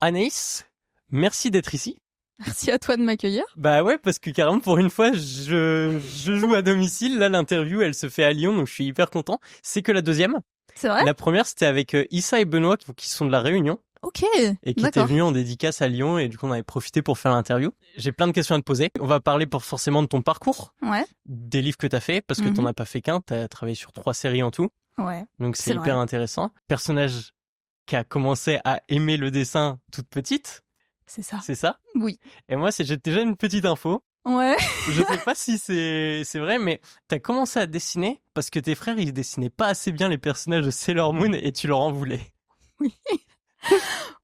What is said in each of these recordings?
Anaïs, merci d'être ici. Merci à toi de m'accueillir. Bah ouais, parce que carrément pour une fois, je joue à domicile. Là, l'interview, elle se fait à Lyon, donc je suis hyper content. C'est que la deuxième. C'est vrai ? La première, c'était avec Issa et Benoît, qui sont de la Réunion. Ok, Et qui étaient venus en dédicace à Lyon, et du coup, on avait profité pour faire l'interview. J'ai plein de questions à te poser. On va parler forcément de ton parcours. Ouais. Des livres que t'as fait, parce que t'en as pas fait qu'un. T'as travaillé sur 3 séries en tout. Ouais. Donc c'est hyper vrai. intéressant. Personnage qui a commencé à aimer le dessin toute petite. C'est ça. C'est ça? Oui. Et moi, j'ai déjà une petite info. Ouais. Je sais pas si c'est vrai, mais t'as commencé à dessiner parce que tes frères, ils dessinaient pas assez bien les personnages de Sailor Moon et tu leur en voulais. Oui.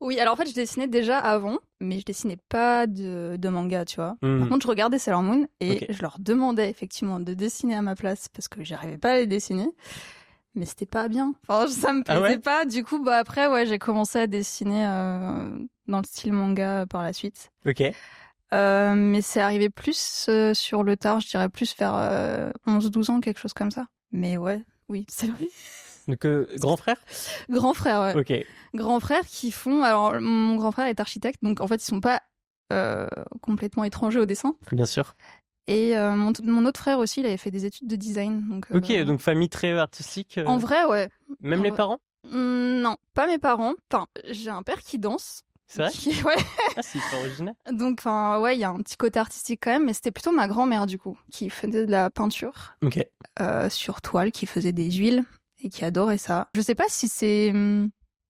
Oui, alors en fait, je dessinais déjà avant, mais je dessinais pas de manga, tu vois. Par contre, je regardais Sailor Moon et je leur demandais effectivement de dessiner à ma place parce que j'arrivais pas à les dessiner. Mais c'était pas bien. Enfin, ça me plaisait pas. Du coup, bah après, ouais, j'ai commencé à dessiner dans le style manga par la suite. Ok. Mais c'est arrivé plus sur le tard, je dirais plus vers 11-12 ans, quelque chose comme ça. Mais ouais, oui, c'est vrai. Donc, grand frère? Grand frère, ouais. Ok. Grand frère qui font... Alors, mon grand frère est architecte, donc en fait, ils sont pas complètement étrangers au dessin. Bien sûr. Et mon autre frère aussi, il avait fait des études de design. Donc, ok, donc famille très artistique. En vrai, ouais. Même les parents? Non, pas mes parents. Enfin, j'ai un père qui danse. C'est vrai? Ouais. Ah, c'est hyper original. Donc, enfin, ouais, il y a un petit côté artistique quand même, mais c'était plutôt ma grand-mère, du coup, qui faisait de la peinture. Ok. Sur toile, qui faisait des huiles et qui adorait ça. Je sais pas si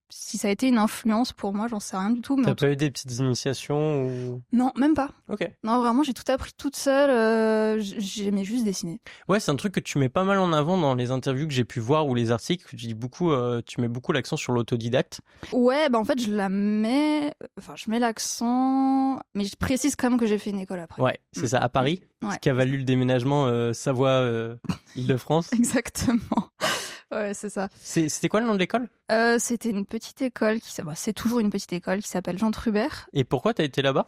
si ça a été une influence pour moi, j'en sais rien du tout. T'as pas eu des petites initiations ou... Non, même pas. Ok. Non, vraiment, j'ai tout appris toute seule. J'aimais juste dessiner. Ouais, c'est un truc que tu mets pas mal en avant dans les interviews que j'ai pu voir ou les articles. Tu mets beaucoup l'accent sur l'autodidacte. Ouais, bah en fait, je mets l'accent, mais je précise quand même que j'ai fait une école après. Ouais, c'est ça, à Paris. Ouais. Ce qui a valu le déménagement Savoie-Île-de-France. Exactement. Ouais, c'est ça. C'était quoi le nom de l'école? C'était une petite école c'est toujours une petite école qui s'appelle Jean Trubert. Et pourquoi t'as été là-bas?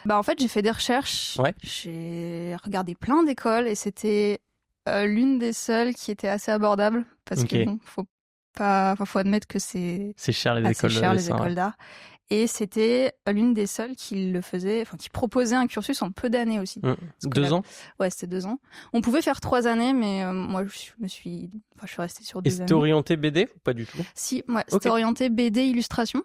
Bah en fait, j'ai fait des recherches. Ouais. J'ai regardé plein d'écoles et c'était l'une des seules qui était assez abordable parce que bon, faut admettre que c'est cher les assez écoles cher les écoles d'art. Et c'était l'une des seules qui qui proposait un cursus en peu d'années aussi. 2 ans? Ouais, c'était 2 ans. On pouvait faire 3 années, mais moi, je suis restée sur 2 années. Et c'était orienté BD ou pas du tout? Si, ouais, c'était orienté BD illustration.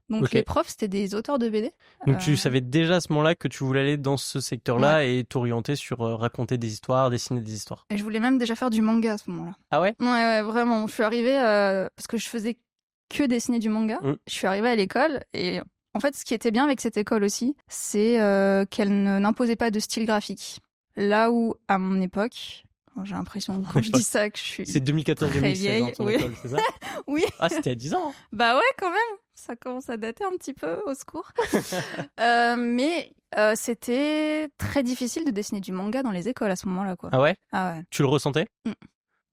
Donc les profs, c'était des auteurs de BD. Donc tu savais déjà à ce moment-là que tu voulais aller dans ce secteur-là et t'orienter sur raconter des histoires, dessiner des histoires. Et je voulais même déjà faire du manga à ce moment-là. Ah ouais? Ouais, vraiment. Je suis arrivée parce que je faisais que dessiner du manga. Je suis arrivée à l'école et en fait, ce qui était bien avec cette école aussi, c'est qu'elle n'imposait pas de style graphique. Là où, à mon époque, j'ai l'impression, quand je dis ça, que je suis c'est 2014-2016 dans ton école, c'est ça? Oui. Ah, c'était à 10 ans. Bah ouais, quand même. Ça commence à dater un petit peu, au secours. Mais c'était très difficile de dessiner du manga dans les écoles à ce moment-là, quoi. Ah ouais? Ah ouais. Tu le ressentais?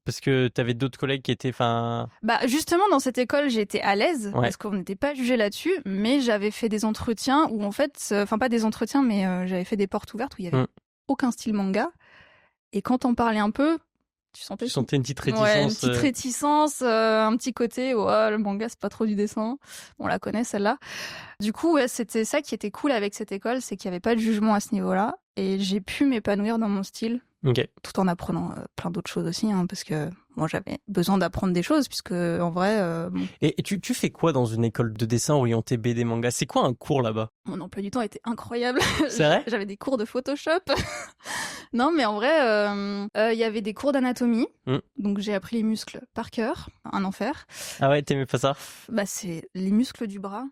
Parce que t'avais d'autres collègues qui étaient, Bah justement, dans cette école, j'étais à l'aise parce qu'on n'était pas jugé là-dessus, mais j'avais fait des entretiens où en fait, enfin pas des entretiens, mais j'avais fait des portes ouvertes où il y avait aucun style manga. Et quand on parlait un peu, tu sentais une petite réticence. Ouais, une petite réticence, un petit côté, le manga c'est pas trop du dessin. On la connaît celle-là. Du coup, ouais, c'était ça qui était cool avec cette école, c'est qu'il y avait pas de jugement à ce niveau-là, et j'ai pu m'épanouir dans mon style. Tout en apprenant plein d'autres choses aussi, parce que moi j'avais besoin d'apprendre des choses, puisque en vrai... Et tu fais quoi dans une école de dessin orientée BD manga? C'est quoi un cours là-bas? Mon emploi du temps était incroyable. C'est vrai? J'avais des cours de Photoshop. Non, mais en vrai, il y avait des cours d'anatomie, donc j'ai appris les muscles par cœur, un enfer. Ah ouais, t'aimais pas ça? Bah c'est les muscles du bras.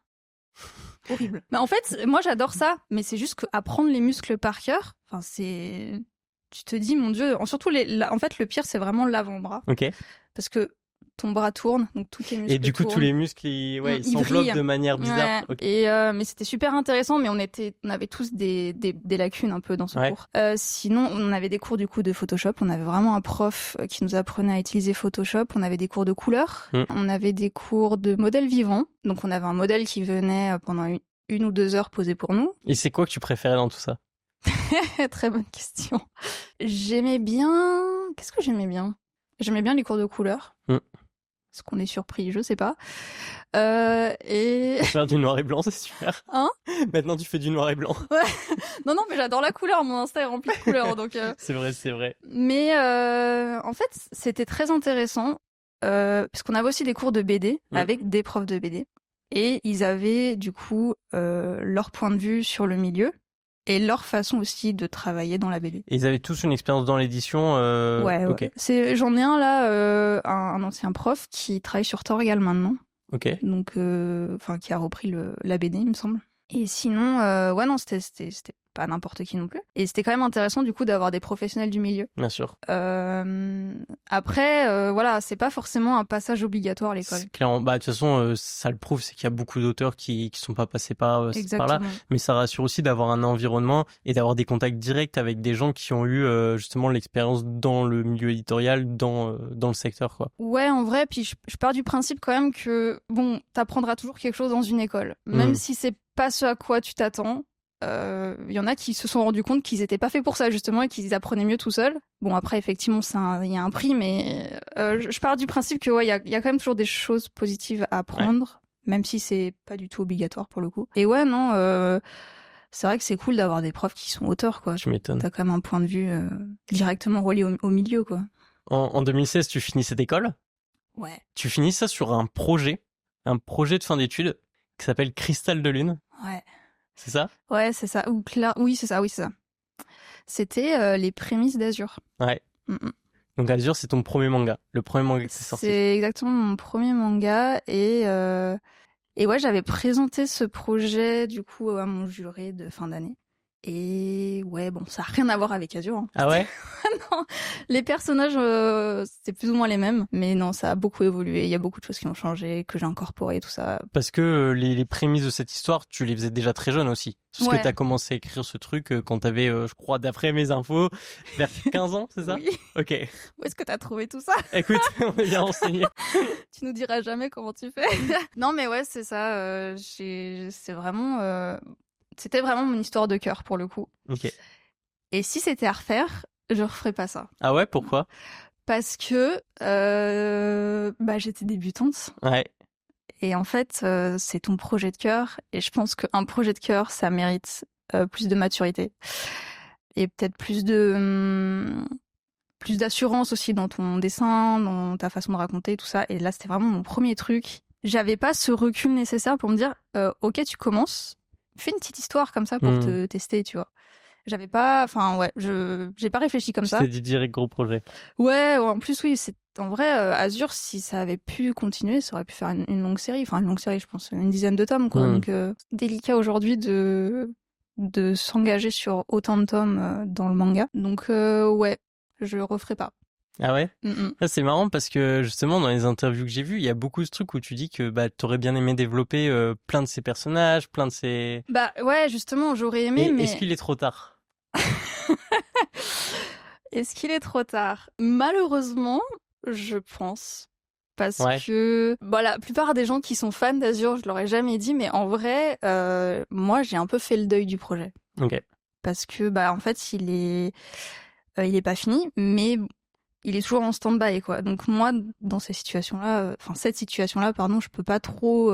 Horrible. Mais en fait, moi j'adore ça, mais c'est juste qu'apprendre les muscles par cœur, c'est... Tu te dis, mon Dieu, surtout en fait, le pire, c'est vraiment l'avant-bras. Ok. Parce que ton bras tourne, donc tous tes muscles Et du coup, tournent. tous les muscles, ils s'enveloppent de manière bizarre. Ouais. Okay. Mais c'était super intéressant, mais on avait tous des lacunes un peu dans ce cours. Sinon, on avait des cours du coup de Photoshop. On avait vraiment un prof qui nous apprenait à utiliser Photoshop. On avait des cours de couleurs. On avait des cours de modèles vivants. Donc, on avait un modèle qui venait pendant une ou 2 heures poser pour nous. Et c'est quoi que tu préférais dans tout ça? Très bonne question. J'aimais bien... Qu'est-ce que j'aimais bien? J'aimais bien les cours de couleurs. Est-ce qu'on est surpris? Je sais pas. Et... Faire du noir et blanc, c'est super. Hein? Maintenant, tu fais du noir et blanc. Ouais. Non, mais j'adore la couleur. Mon Insta est rempli de couleurs, donc... C'est vrai, c'est vrai. Mais en fait, c'était très intéressant, parce qu'on avait aussi des cours de BD avec des profs de BD. Et ils avaient, du coup, leur point de vue sur le milieu. Et leur façon aussi de travailler dans la BD. Et ils avaient tous une expérience dans l'édition. Ouais. Ok. J'en ai un là, un ancien prof qui travaille sur Torgal maintenant. Ok. Donc, qui a repris la BD, il me semble. Et sinon, ouais, non, c'était pas n'importe qui non plus. Et c'était quand même intéressant, du coup, d'avoir des professionnels du milieu. Bien sûr. Après, voilà, c'est pas forcément un passage obligatoire à l'école. Clairement, bah, de toute façon, ça le prouve, c'est qu'il y a beaucoup d'auteurs qui sont pas passés par là. Mais ça rassure aussi d'avoir un environnement et d'avoir des contacts directs avec des gens qui ont eu, justement, l'expérience dans le milieu éditorial, dans le secteur, quoi. Ouais, en vrai, puis je pars du principe quand même que, bon, t'apprendras toujours quelque chose dans une école. Même si c'est pas ce à quoi tu t'attends. Il y en a qui se sont rendus compte qu'ils étaient pas faits pour ça, justement, et qu'ils apprenaient mieux tout seuls. Bon, après, effectivement, il y a un prix, mais je pars du principe que, ouais, il y a quand même toujours des choses positives à apprendre, même si c'est pas du tout obligatoire pour le coup. Et ouais, non, c'est vrai que c'est cool d'avoir des profs qui sont auteurs, quoi. Tu m'étonnes. T'as quand même un point de vue directement relié au milieu, quoi. En 2016, tu finis cette école. Ouais. Tu finis ça sur un projet de fin d'études qui s'appelle Cristal de Lune. Ouais. C'est ça? Ouais, c'est ça. Oui, c'est ça. C'était les prémices d'Azur. Ouais. Donc Azur, c'est ton premier manga. Le premier manga qui s'est sorti. C'est exactement mon premier manga. Et ouais, j'avais présenté ce projet, du coup, à mon juré de fin d'année. Et ouais, bon, ça n'a rien à voir avec Azur. Hein. Ah ouais? Non, les personnages, c'est plus ou moins les mêmes. Mais non, ça a beaucoup évolué. Il y a beaucoup de choses qui ont changé, que j'ai incorporées, tout ça. Parce que les prémices de cette histoire, tu les faisais déjà très jeune aussi. Parce que t'as commencé à écrire ce truc quand t'avais, je crois, d'après mes infos, vers 15 ans, c'est ça? Oui. Ok. Où est-ce que t'as trouvé tout ça? Écoute, on est bien renseigné. Tu nous diras jamais comment tu fais. Non, mais ouais, c'est ça. C'était vraiment mon histoire de cœur pour le coup. Ok. Et si c'était à refaire, je referais pas ça. Ah ouais, pourquoi? Parce que j'étais débutante. Ouais. Et en fait, c'est ton projet de cœur. Et je pense qu'un projet de cœur, ça mérite plus de maturité. Et peut-être plus d'assurance aussi dans ton dessin, dans ta façon de raconter, tout ça. Et là, c'était vraiment mon premier truc. J'avais pas ce recul nécessaire pour me dire, ok, tu commences, fais une petite histoire comme ça pour te tester, tu vois. J'ai pas réfléchi comme ça. Tu t'es dit direct gros projet. Ouais, en plus, oui, en vrai, Azur, si ça avait pu continuer, ça aurait pu faire une longue série. Enfin, une longue série, je pense, une dizaine de tomes, quoi. Donc, délicat aujourd'hui de s'engager sur autant de tomes dans le manga. Donc, ouais, je le referai pas. Ah ouais? Ça, c'est marrant parce que justement dans les interviews que j'ai vues, il y a beaucoup de trucs où tu dis que t'aurais bien aimé développer plein de ces personnages, plein de ces... Bah ouais, justement, j'aurais aimé, mais... Est-ce qu'il est trop tard? Est-ce qu'il est trop tard? Malheureusement, je pense. Parce que la plupart des gens qui sont fans d'Azur, je leur ai jamais dit, mais en vrai, moi j'ai un peu fait le deuil du projet. Ok. Parce que en fait, il est pas fini, mais il est toujours en stand-by, quoi. Donc moi, dans cette situation-là, je peux pas trop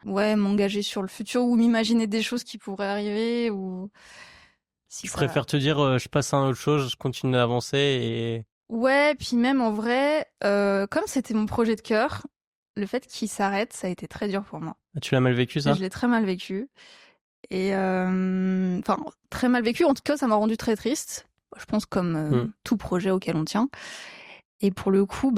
m'engager sur le futur ou m'imaginer des choses qui pourraient arriver ou... Je préfère te dire, je passe à autre chose, je continue d'avancer et... Ouais, puis même en vrai, comme c'était mon projet de cœur, le fait qu'il s'arrête, ça a été très dur pour moi. Tu l'as mal vécu, ça? Je l'ai très mal vécu. Et très mal vécu. En tout cas, ça m'a rendu très triste. Je pense comme tout projet auquel on tient. Et pour le coup,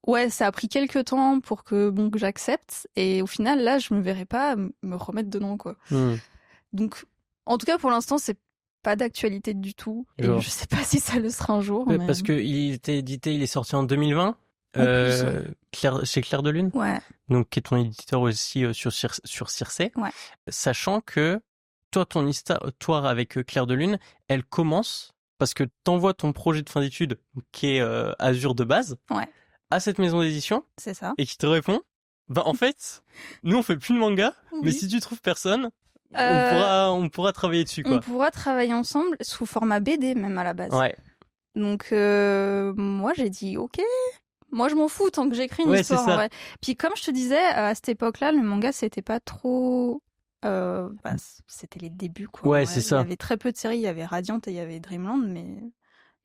ouais, ça a pris quelques temps pour que j'accepte. Et au final, là, je me verrais pas me remettre dedans, quoi. Donc, en tout cas, pour l'instant, c'est pas d'actualité du tout. Et je sais pas si ça le sera un jour. Mais... Parce que il était édité, il est sorti en 2020. Chez Clair de Lune. Ouais. Donc, qui est ton éditeur aussi sur Circé. Ouais. Sachant que toi, ton histoire avec Clair de Lune, elle commence parce que t'envoies ton projet de fin d'études, qui est Azur de base, à cette maison d'édition. C'est ça. Et qui te répond, en fait, nous on fait plus de manga, mais si tu trouves personne, on pourra travailler dessus, quoi. On pourra travailler ensemble sous format BD même à la base. Ouais. Donc moi j'ai dit ok, Moi, je m'en fous tant que j'écris une histoire. C'est ça. En vrai. Puis comme je te disais, à cette époque-là, le manga, c'était pas trop... c'était les débuts, quoi. Ouais, c'est ça. Il y avait très peu de séries. Il y avait Radiant et il y avait Dreamland, mais...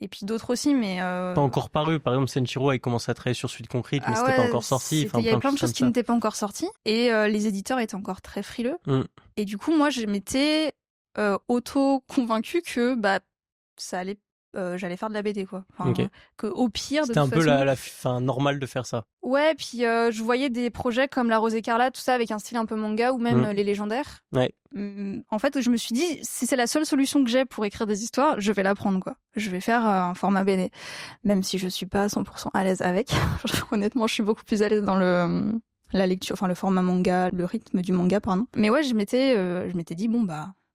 Et puis d'autres aussi, mais... Pas encore paru. Par exemple, Senshiro avait commencé à travailler sur Suite Concrete, mais c'était pas encore sorti. Il y avait plein de choses qui n'étaient pas encore sorties. Et les éditeurs étaient encore très frileux. Et du coup, moi, je m'étais auto-convaincue que ça allait... j'allais faire de la BD, quoi. Enfin, que au pire, de toute façon... C'était un peu la fin normale de faire ça. Ouais, puis je voyais des projets comme La Rose Écarlate, tout ça, avec un style un peu manga, ou même les légendaires. Ouais. En fait, je me suis dit, si c'est la seule solution que j'ai pour écrire des histoires, je vais la prendre, quoi. Je vais faire un format BD. Même si je suis pas 100% à l'aise avec. Honnêtement, je suis beaucoup plus à l'aise dans la lecture, enfin le format manga, le rythme du manga, pardon. Mais ouais, je m'étais dit, bon,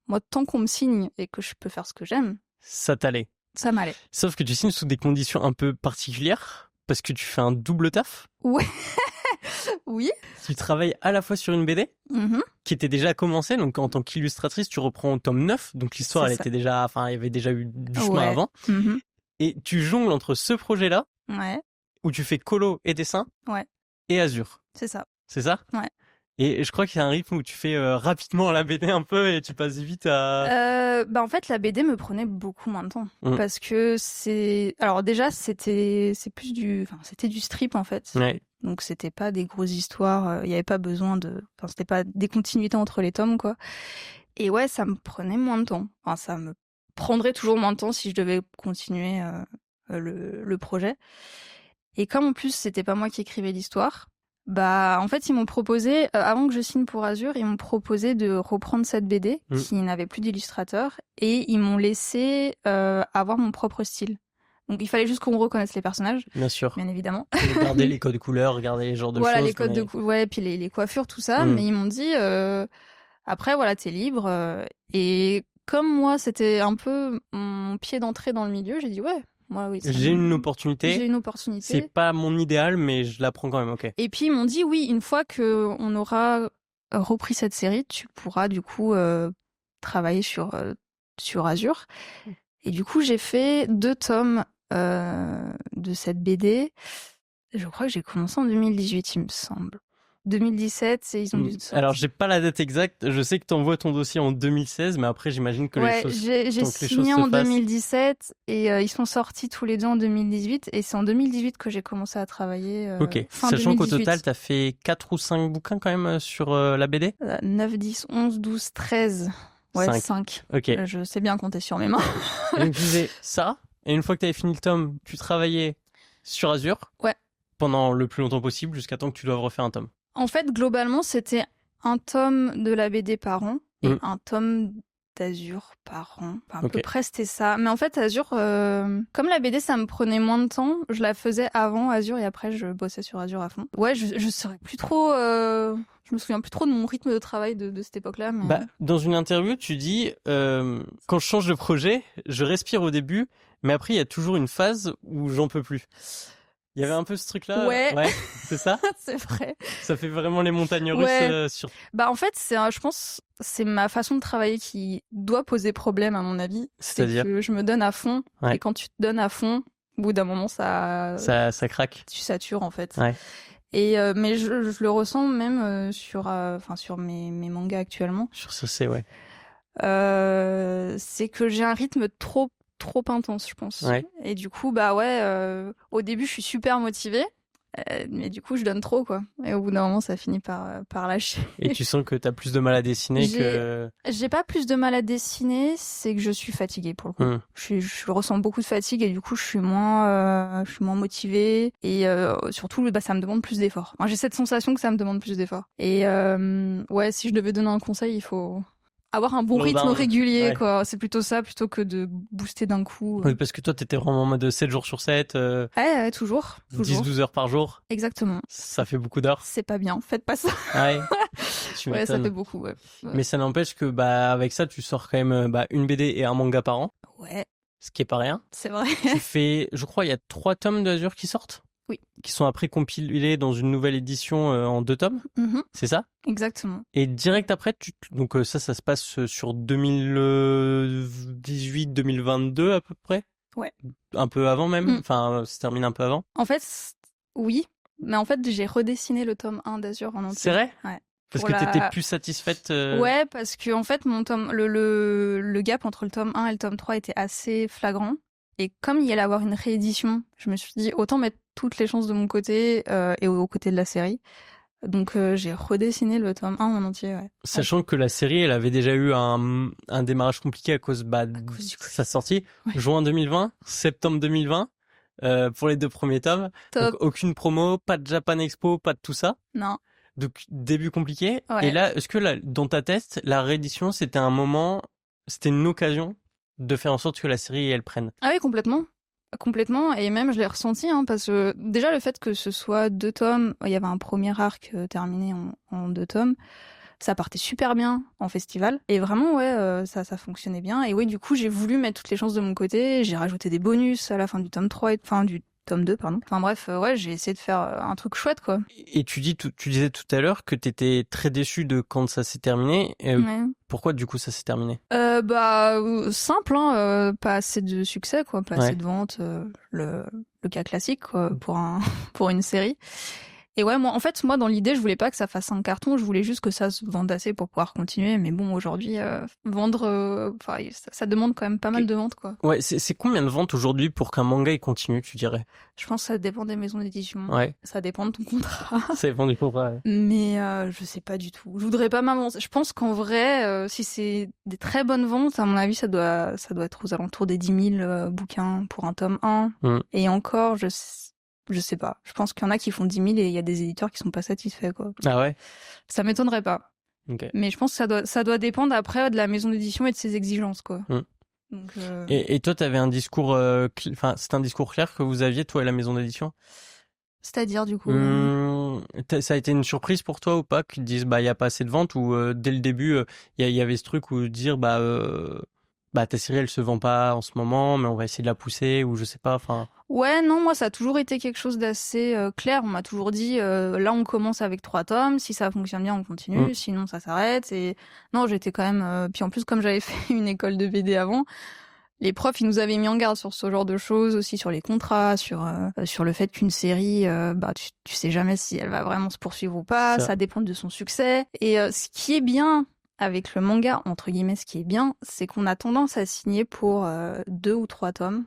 moi, tant qu'on me signe et que je peux faire ce que j'aime... Ça t'allait. Ça m'allait. Sauf que tu signes sous des conditions un peu particulières, parce que tu fais un double taf. Ouais. Oui. Tu travailles à la fois sur une BD, qui était déjà commencée, donc en tant qu'illustratrice, tu reprends au tome 9, donc l'histoire, était déjà, enfin, il y avait déjà eu du chemin avant. Et tu jongles entre ce projet-là, où tu fais colo et dessin, et Azur. C'est ça. C'est ça? Ouais. Et je crois qu'il y a un rythme où tu fais rapidement la BD un peu et tu passes vite à... En fait, la BD me prenait beaucoup moins de temps. Parce que alors déjà, c'était du strip, en fait. Ouais. Donc, c'était pas des grosses histoires. Il y avait pas besoin c'était pas des continuités entre les tomes, quoi. Et ouais, ça me prenait moins de temps. Enfin, ça me prendrait toujours moins de temps si je devais continuer le projet. Et comme en plus, c'était pas moi qui écrivais l'histoire... en fait, ils m'ont proposé, avant que je signe pour Azur, ils m'ont proposé de reprendre cette BD qui n'avait plus d'illustrateur et ils m'ont laissé avoir mon propre style. Donc, il fallait juste qu'on reconnaisse les personnages. Bien sûr. Bien évidemment. Regarder les codes couleurs, regarder les genres de choses. Voilà, les codes de couleurs, ouais, puis les coiffures, tout ça. Mais ils m'ont dit, après, voilà, t'es libre. Et comme moi, c'était un peu mon pied d'entrée dans le milieu, j'ai dit, ouais. Moi, oui, j'ai une opportunité. J'ai une opportunité. C'est pas mon idéal, mais je la prends quand même, ok. Et puis ils m'ont dit, oui, une fois qu'on aura repris cette série, tu pourras du coup travailler sur Azur. Et du coup, j'ai fait 2 tomes de cette BD. Je crois que j'ai commencé en 2018, il me semble. 2017, et ils ont dû sortir. Alors, j'ai pas la date exacte. Je sais que t'envoies ton dossier en 2016, mais après, j'imagine que les choses... j'ai signé en 2017 et ils sont sortis tous les deux en 2018. Et c'est en 2018 que j'ai commencé à travailler. Ok. Fin Sachant 2018. qu'au total, t'as fait 4 ou 5 bouquins quand même sur la BD 9, 10, 11, 12, 13. Ouais, 5. Ok. Je sais bien compter sur mes mains. Et donc, tu faisais ça. Et une fois que t'avais fini le tome, tu travaillais sur Azur. Ouais. Pendant le plus longtemps possible, jusqu'à temps que tu doives refaire un tome. En fait, globalement, c'était un tome de la BD par an et un tome d'Azur par an. Enfin, à peu près, c'était ça. Mais en fait, Azur, comme la BD, ça me prenait moins de temps, je la faisais avant Azur et après, je bossais sur Azur à fond. Ouais, je saurais plus trop... Je me souviens plus trop de mon rythme de travail de cette époque-là. Mais... dans une interview, tu dis quand je change de projet, je respire au début, mais après, il y a toujours une phase où j'en peux plus. Il y avait un peu ce truc-là. Ouais, c'est ça. C'est vrai. Ça fait vraiment les montagnes russes sur. En fait, je pense, c'est ma façon de travailler qui doit poser problème à mon avis. C'est-à-dire que je me donne à fond, et quand tu te donnes à fond, au bout d'un moment, ça craque. Tu satures en fait. Ouais. Et mais je le ressens même sur mes mangas actuellement. Sur ce, c'est ouais. C'est que j'ai un rythme trop intense, je pense. Ouais. Et du coup, au début, je suis super motivée, mais du coup, je donne trop, quoi. Et au bout d'un moment, ça finit par lâcher. Et tu sens que t'as plus de mal à dessiner que... J'ai pas plus de mal à dessiner, c'est que je suis fatiguée, pour le coup. Je ressens beaucoup de fatigue et du coup, je suis moins motivée. Et surtout, ça me demande plus d'efforts. Enfin, j'ai cette sensation que ça me demande plus d'efforts. Et si je devais donner un conseil, il faut... avoir un bon rythme régulier, quoi. C'est plutôt ça, plutôt que de booster d'un coup. Oui, parce que toi, t'étais vraiment en mode 7 jours sur 7. Ouais, toujours. 10-12 heures par jour. Exactement. Ça fait beaucoup d'heures. C'est pas bien, faites pas ça. Ouais, tu m'étonnes. Ça fait beaucoup, ouais. Mais ça n'empêche que, avec ça, tu sors quand même une BD et un manga par an. Ouais. Ce qui est pas rien. C'est vrai. Tu fais, je crois, il y a 3 tomes d'Azur qui sortent. Oui. Qui sont après compilés dans une nouvelle édition en 2 tomes. C'est ça? Exactement. Et direct après, donc ça se passe sur 2018-2022 à peu près? Ouais. Un peu avant même? Enfin, ça se termine un peu avant? En fait, Oui, mais en fait, j'ai redessiné le tome 1 d'Azur en entier. C'est vrai ? Ouais. Parce que t'étais plus satisfaite Ouais, parce que en fait, le gap entre le tome 1 et le tome 3 était assez flagrant. Et comme il y allait avoir une réédition, je me suis dit, autant mettre toutes les chances de mon côté et aux côtés de la série. Donc j'ai redessiné le tome 1 en entier, ouais. Sachant que la série, elle avait déjà eu un démarrage compliqué à cause de sa sortie. Ouais. Juin 2020, septembre 2020, pour les 2 premiers tomes. Donc aucune promo, pas de Japan Expo, pas de tout ça. Non. Donc début compliqué. Ouais. Et là, est-ce que dans ta test, la réédition, c'était une occasion de faire en sorte que la série, elle prenne? Ah oui, complètement, et même je l'ai ressenti, parce que déjà le fait que ce soit 2 tomes, il y avait un premier arc terminé en 2 tomes, ça partait super bien en festival, et vraiment ouais, ça fonctionnait bien, et oui, du coup j'ai voulu mettre toutes les chances de mon côté, j'ai rajouté des bonus à la fin du tome 3, du tome 2, pardon. Enfin bref, ouais, j'ai essayé de faire un truc chouette, quoi. Et tu disais tout à l'heure que t'étais très déçue de quand ça s'est terminé. Ouais. Pourquoi, du coup, ça s'est terminé? Simple, pas assez de succès, quoi, pas assez de ventes, le cas classique, quoi, pour une série. Et ouais, moi, dans l'idée, je voulais pas que ça fasse un carton, je voulais juste que ça se vende assez pour pouvoir continuer. Mais bon, aujourd'hui, vendre, ça demande quand même pas mal de ventes, quoi. Ouais, c'est combien de ventes aujourd'hui pour qu'un manga il continue, tu dirais? Je pense que ça dépend des maisons d'édition. Ouais. Ça dépend de ton contrat. Ça dépend du contrat, ouais. Mais je sais pas du tout. Je voudrais pas m'avancer. Je pense qu'en vrai, si c'est des très bonnes ventes, à mon avis, ça doit être aux alentours des 10 000 bouquins pour un tome 1. Et encore, je sais pas. Je pense qu'il y en a qui font 10 000 et il y a des éditeurs qui sont pas satisfaits, quoi. Ah ouais? Ça m'étonnerait pas. Okay. Mais je pense que ça doit dépendre après de la maison d'édition et de ses exigences, quoi. Donc, et toi, t'avais un discours, c'est un discours clair que vous aviez, toi et la maison d'édition? C'est-à-dire, du coup? Ça a été une surprise pour toi ou pas qu'ils te disent, il y a pas assez de ventes, ou dès le début, il y avait ce truc où dire, ta série elle se vend pas en ce moment, mais on va essayer de la pousser, ou je sais pas, enfin. Ouais, non, moi ça a toujours été quelque chose d'assez clair. On m'a toujours dit, là on commence avec 3 tomes, si ça fonctionne bien on continue, sinon ça s'arrête. Et non, j'étais quand même. Puis en plus, comme j'avais fait une école de BD avant, les profs ils nous avaient mis en garde sur ce genre de choses, aussi sur les contrats, sur le fait qu'une série, tu sais jamais si elle va vraiment se poursuivre ou pas. Ça dépend de son succès. Et ce qui est bien avec le manga, entre guillemets, ce qui est bien, c'est qu'on a tendance à signer pour 2 ou 3 tomes.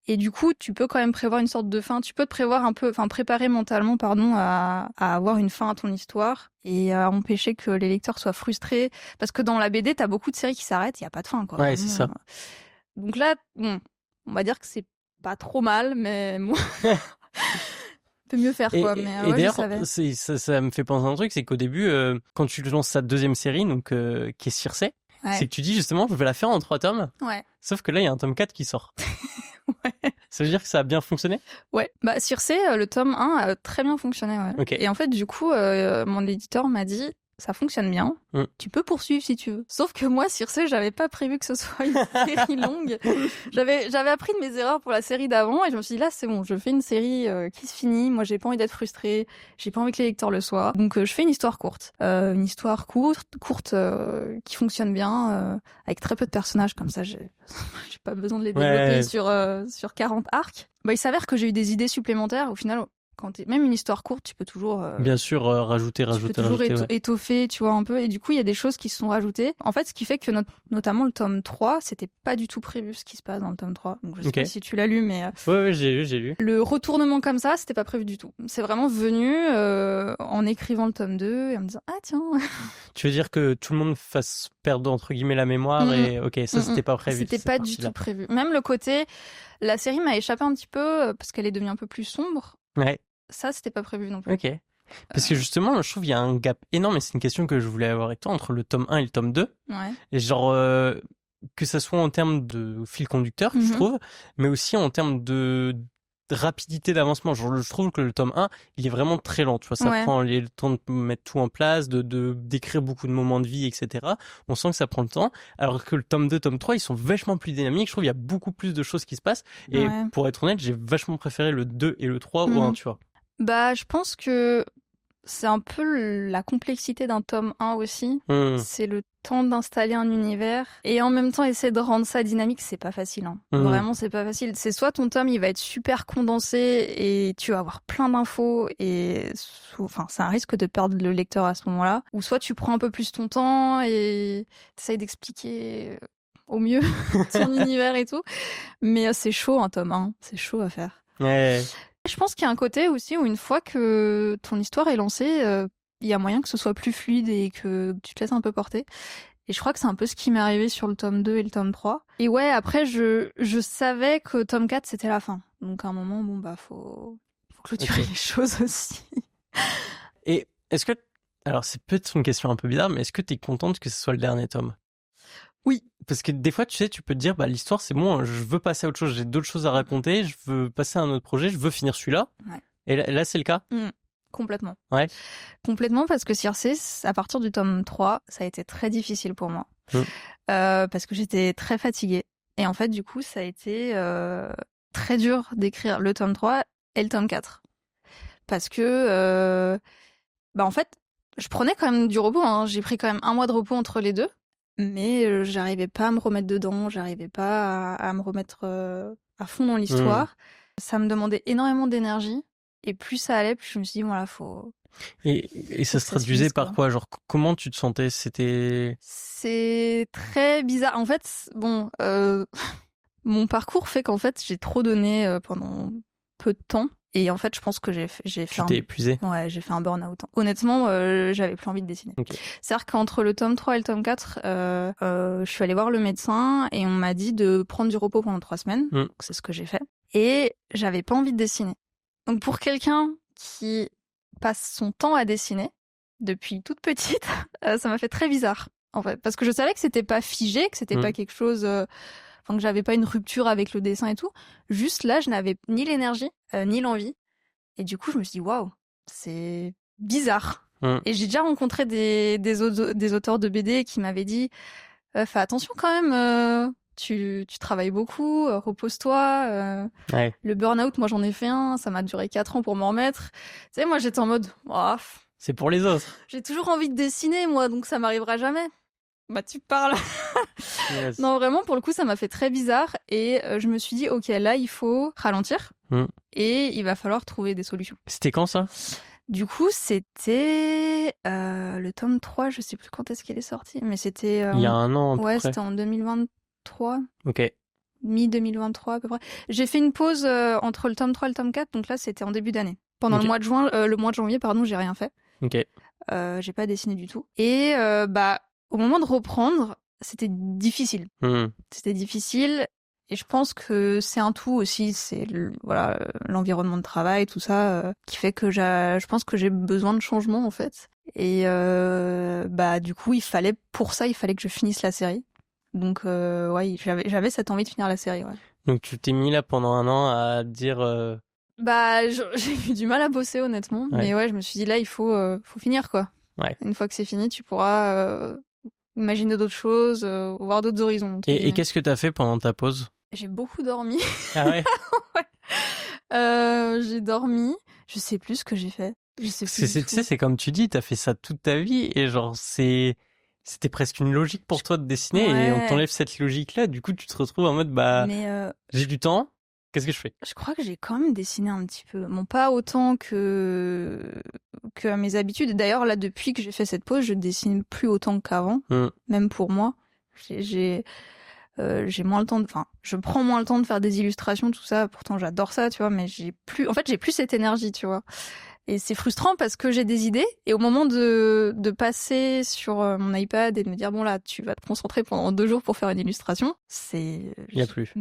Et du coup, tu peux quand même prévoir une sorte de fin. Tu peux te préparer mentalement, à avoir une fin à ton histoire et à empêcher que les lecteurs soient frustrés. Parce que dans la BD, t'as beaucoup de séries qui s'arrêtent, il n'y a pas de fin, quoi. Ouais, c'est ça. Donc là, on va dire que c'est pas trop mal, mais bon. Peut mieux faire, quoi. Mais et d'ailleurs, ça me fait penser à un truc, c'est qu'au début, quand tu lances sa 2e série, donc qui est Circe, c'est que tu dis justement, je vais la faire en 3 tomes. Ouais. Sauf que là, il y a un tome 4 qui sort. Ouais. Ça veut dire que ça a bien fonctionné? Ouais. Circe, le tome 1 a très bien fonctionné, ouais. Okay. Et en fait, du coup, mon éditeur m'a dit, ça fonctionne bien, tu peux poursuivre si tu veux. Sauf que moi, Circe, j'avais pas prévu que ce soit une série longue. J'avais appris de mes erreurs pour la série d'avant et je me suis dit, là, c'est bon, je fais une série qui se finit. Moi, j'ai pas envie d'être frustrée, j'ai pas envie que les lecteurs le soient. Donc, je fais une histoire courte. Une histoire courte qui fonctionne bien, avec très peu de personnages, comme ça, j'ai pas besoin de les développer sur 40 arcs. Il s'avère que j'ai eu des idées supplémentaires. Au final, même une histoire courte, tu peux toujours bien sûr rajouter, étoffer, tu vois, un peu. Et du coup, il y a des choses qui se sont rajoutées. En fait, ce qui fait que notamment le tome 3, c'était pas du tout prévu ce qui se passe dans le tome 3. Donc je sais pas si tu l'as lu, mais ouais, j'ai lu. Le retournement comme ça, c'était pas prévu du tout. C'est vraiment venu en écrivant le tome 2 et en me disant tiens. Tu veux dire que tout le monde fasse perdre entre guillemets la mémoire et ça c'était pas prévu. C'était pas du tout prévu. Même le côté la série m'a échappé un petit peu parce qu'elle est devenue un peu plus sombre. Ouais. Ça, c'était pas prévu non plus. Ok. Parce que justement, je trouve qu'il y a un gap énorme, et c'est une question que je voulais avoir avec toi, entre le tome 1 et le tome 2. Ouais. Et genre, que ça soit en termes de fil conducteur, je trouve, mais aussi en termes de rapidité d'avancement. Genre, je trouve que le tome 1, il est vraiment très lent. Tu vois, ça prend le temps de mettre tout en place, d'écrire beaucoup de moments de vie, etc. On sent que ça prend le temps. Alors que le tome 2, tome 3, ils sont vachement plus dynamiques. Je trouve qu'il y a beaucoup plus de choses qui se passent. Et pour être honnête, j'ai vachement préféré le 2 et le 3 au 1, tu vois. Je pense que c'est un peu la complexité d'un tome 1 aussi. C'est le temps d'installer un univers et en même temps essayer de rendre ça dynamique, c'est pas facile. Hein. Vraiment, c'est pas facile. C'est soit ton tome, il va être super condensé et tu vas avoir plein d'infos et c'est un risque de perdre le lecteur à ce moment-là. Ou soit tu prends un peu plus ton temps et t'essayes d'expliquer au mieux ton univers et tout. Mais c'est chaud un tome 1, c'est chaud à faire. Ouais. Je pense qu'il y a un côté aussi où une fois que ton histoire est lancée, il y a moyen que ce soit plus fluide et que tu te laisses un peu porter. Et je crois que c'est un peu ce qui m'est arrivé sur le tome 2 et le tome 3. Et ouais, après, je savais que tome 4, c'était la fin. Donc à un moment, bon, bah, faut clôturer les choses aussi. Et est-ce que... Alors, c'est peut-être une question un peu bizarre, mais est-ce que t'es contente que ce soit le dernier tome ? Oui. Parce que des fois, tu sais, tu peux te dire, bah, l'histoire, c'est bon, je veux passer à autre chose, j'ai d'autres choses à raconter, je veux passer à un autre projet, je veux finir celui-là. Ouais. Et là, c'est le cas ? Complètement. Ouais. Complètement, parce que Circé, à partir du tome 3, ça a été très difficile pour moi. Parce que j'étais très fatiguée. Et en fait, du coup, ça a été très dur d'écrire le tome 3 et le tome 4. Parce que, en fait, je prenais quand même du repos. Hein. J'ai pris quand même 1 mois de repos entre les deux. Mais j'arrivais pas à me remettre dedans, j'arrivais pas à me remettre à fond dans l'histoire. Ça me demandait énormément d'énergie. Et plus ça allait, plus je me suis dit, voilà, faut... Et ça se traduisait par quoi ? Genre, comment tu te sentais ? C'est très bizarre. En fait, bon, mon parcours fait qu'en fait, j'ai trop donné pendant peu de temps. Et en fait, je pense que j'ai fait Tu t'es épuisé ? Ouais, j'ai fait un burn-out. Honnêtement, j'avais plus envie de dessiner. Okay. C'est-à-dire qu'entre le tome 3 et le tome 4, je suis allée voir le médecin et on m'a dit de prendre du repos pendant 3 semaines. Donc, c'est ce que j'ai fait. Et j'avais pas envie de dessiner. Donc, pour quelqu'un qui passe son temps à dessiner, depuis toute petite, ça m'a fait très bizarre, en fait. Parce que je savais que c'était pas figé, que c'était pas quelque chose... que j'avais pas une rupture avec le dessin et tout. Juste là, je n'avais ni l'énergie, ni l'envie. Et du coup, je me suis dit, waouh, c'est bizarre. Et j'ai déjà rencontré des auteurs de BD qui m'avaient dit, fais attention quand même, tu travailles beaucoup, repose-toi. Ouais. Le burn-out, moi j'en ai fait un, ça m'a duré 4 ans pour m'en remettre. Tu sais, moi j'étais en mode, c'est pour les autres. J'ai toujours envie de dessiner, moi, donc ça m'arrivera jamais. Bah tu parles. Yes. Non, vraiment, pour le coup, ça m'a fait très bizarre. Et je me suis dit, ok, là, il faut ralentir. Et il va falloir trouver des solutions. C'était quand ça ? Du coup, c'était le tome 3, je sais plus quand est-ce qu'il est sorti, mais c'était... il y a 1 an à peu ouais, près. c'était en 2023. Ok. Mi-2023 à peu près. J'ai fait une pause entre le tome 3 et le tome 4, donc là, c'était en début d'année. Pendant le mois de janvier, j'ai rien fait. Ok. J'ai pas dessiné du tout. Et au moment de reprendre, c'était difficile. C'était difficile. Et je pense que c'est un tout aussi. C'est l'environnement de travail, tout ça, qui fait que je pense que j'ai besoin de changement, en fait. Et du coup, il fallait que je finisse la série. Donc, ouais, j'avais cette envie de finir la série, ouais. Donc, tu t'es mis là pendant 1 an à dire... j'ai eu du mal à bosser, honnêtement. Ouais. Mais ouais, je me suis dit, là, il faut finir, quoi. Ouais. Une fois que c'est fini, tu pourras imaginer d'autres choses, voir d'autres horizons. Et qu'est-ce que t'as fait pendant ta pause ? J'ai beaucoup dormi. Ah ouais. Ouais. J'ai dormi. Je sais plus ce que j'ai fait. Je sais plus. Tu sais, c'est comme tu dis, t'as fait ça toute ta vie et genre c'était presque une logique pour toi de dessiner et on t'enlève cette logique-là. Du coup, tu te retrouves en mode j'ai du temps. Qu'est-ce que je fais ? Je crois que j'ai quand même dessiné un petit peu. Bon, pas autant que à mes habitudes. D'ailleurs, là, depuis que j'ai fait cette pause, je dessine plus autant qu'avant. Même pour moi. J'ai moins le temps je prends moins le temps de faire des illustrations, tout ça. Pourtant, j'adore ça, tu vois, mais j'ai plus cette énergie, tu vois. Et c'est frustrant parce que j'ai des idées et au moment de passer sur mon iPad et de me dire, bon là, tu vas te concentrer pendant 2 jours pour faire une illustration, il y a plus.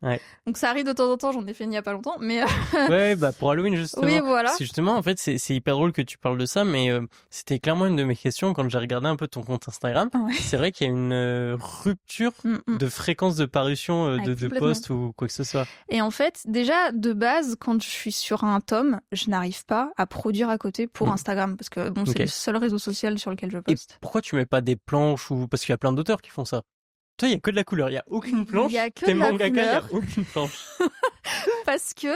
Ouais. Donc ça arrive de temps en temps, j'en ai fait il y a pas longtemps, mais ouais, pour Halloween justement. Oui, voilà. C'est justement, en fait, c'est hyper drôle que tu parles de ça, mais c'était clairement une de mes questions quand j'ai regardé un peu ton compte Instagram. Ouais. C'est vrai qu'il y a une rupture de fréquence de parution de posts ou quoi que ce soit. Et en fait, déjà de base, quand je suis sur un tome, je n'arrive pas à produire à côté pour Instagram parce que c'est le seul réseau social sur lequel je poste. Et pourquoi tu mets pas des planches ou parce qu'il y a plein d'auteurs qui font ça? Toi, il y a que de la couleur, il y a aucune planche. Il y a que de la couleur. Il y a aucune planche. Parce que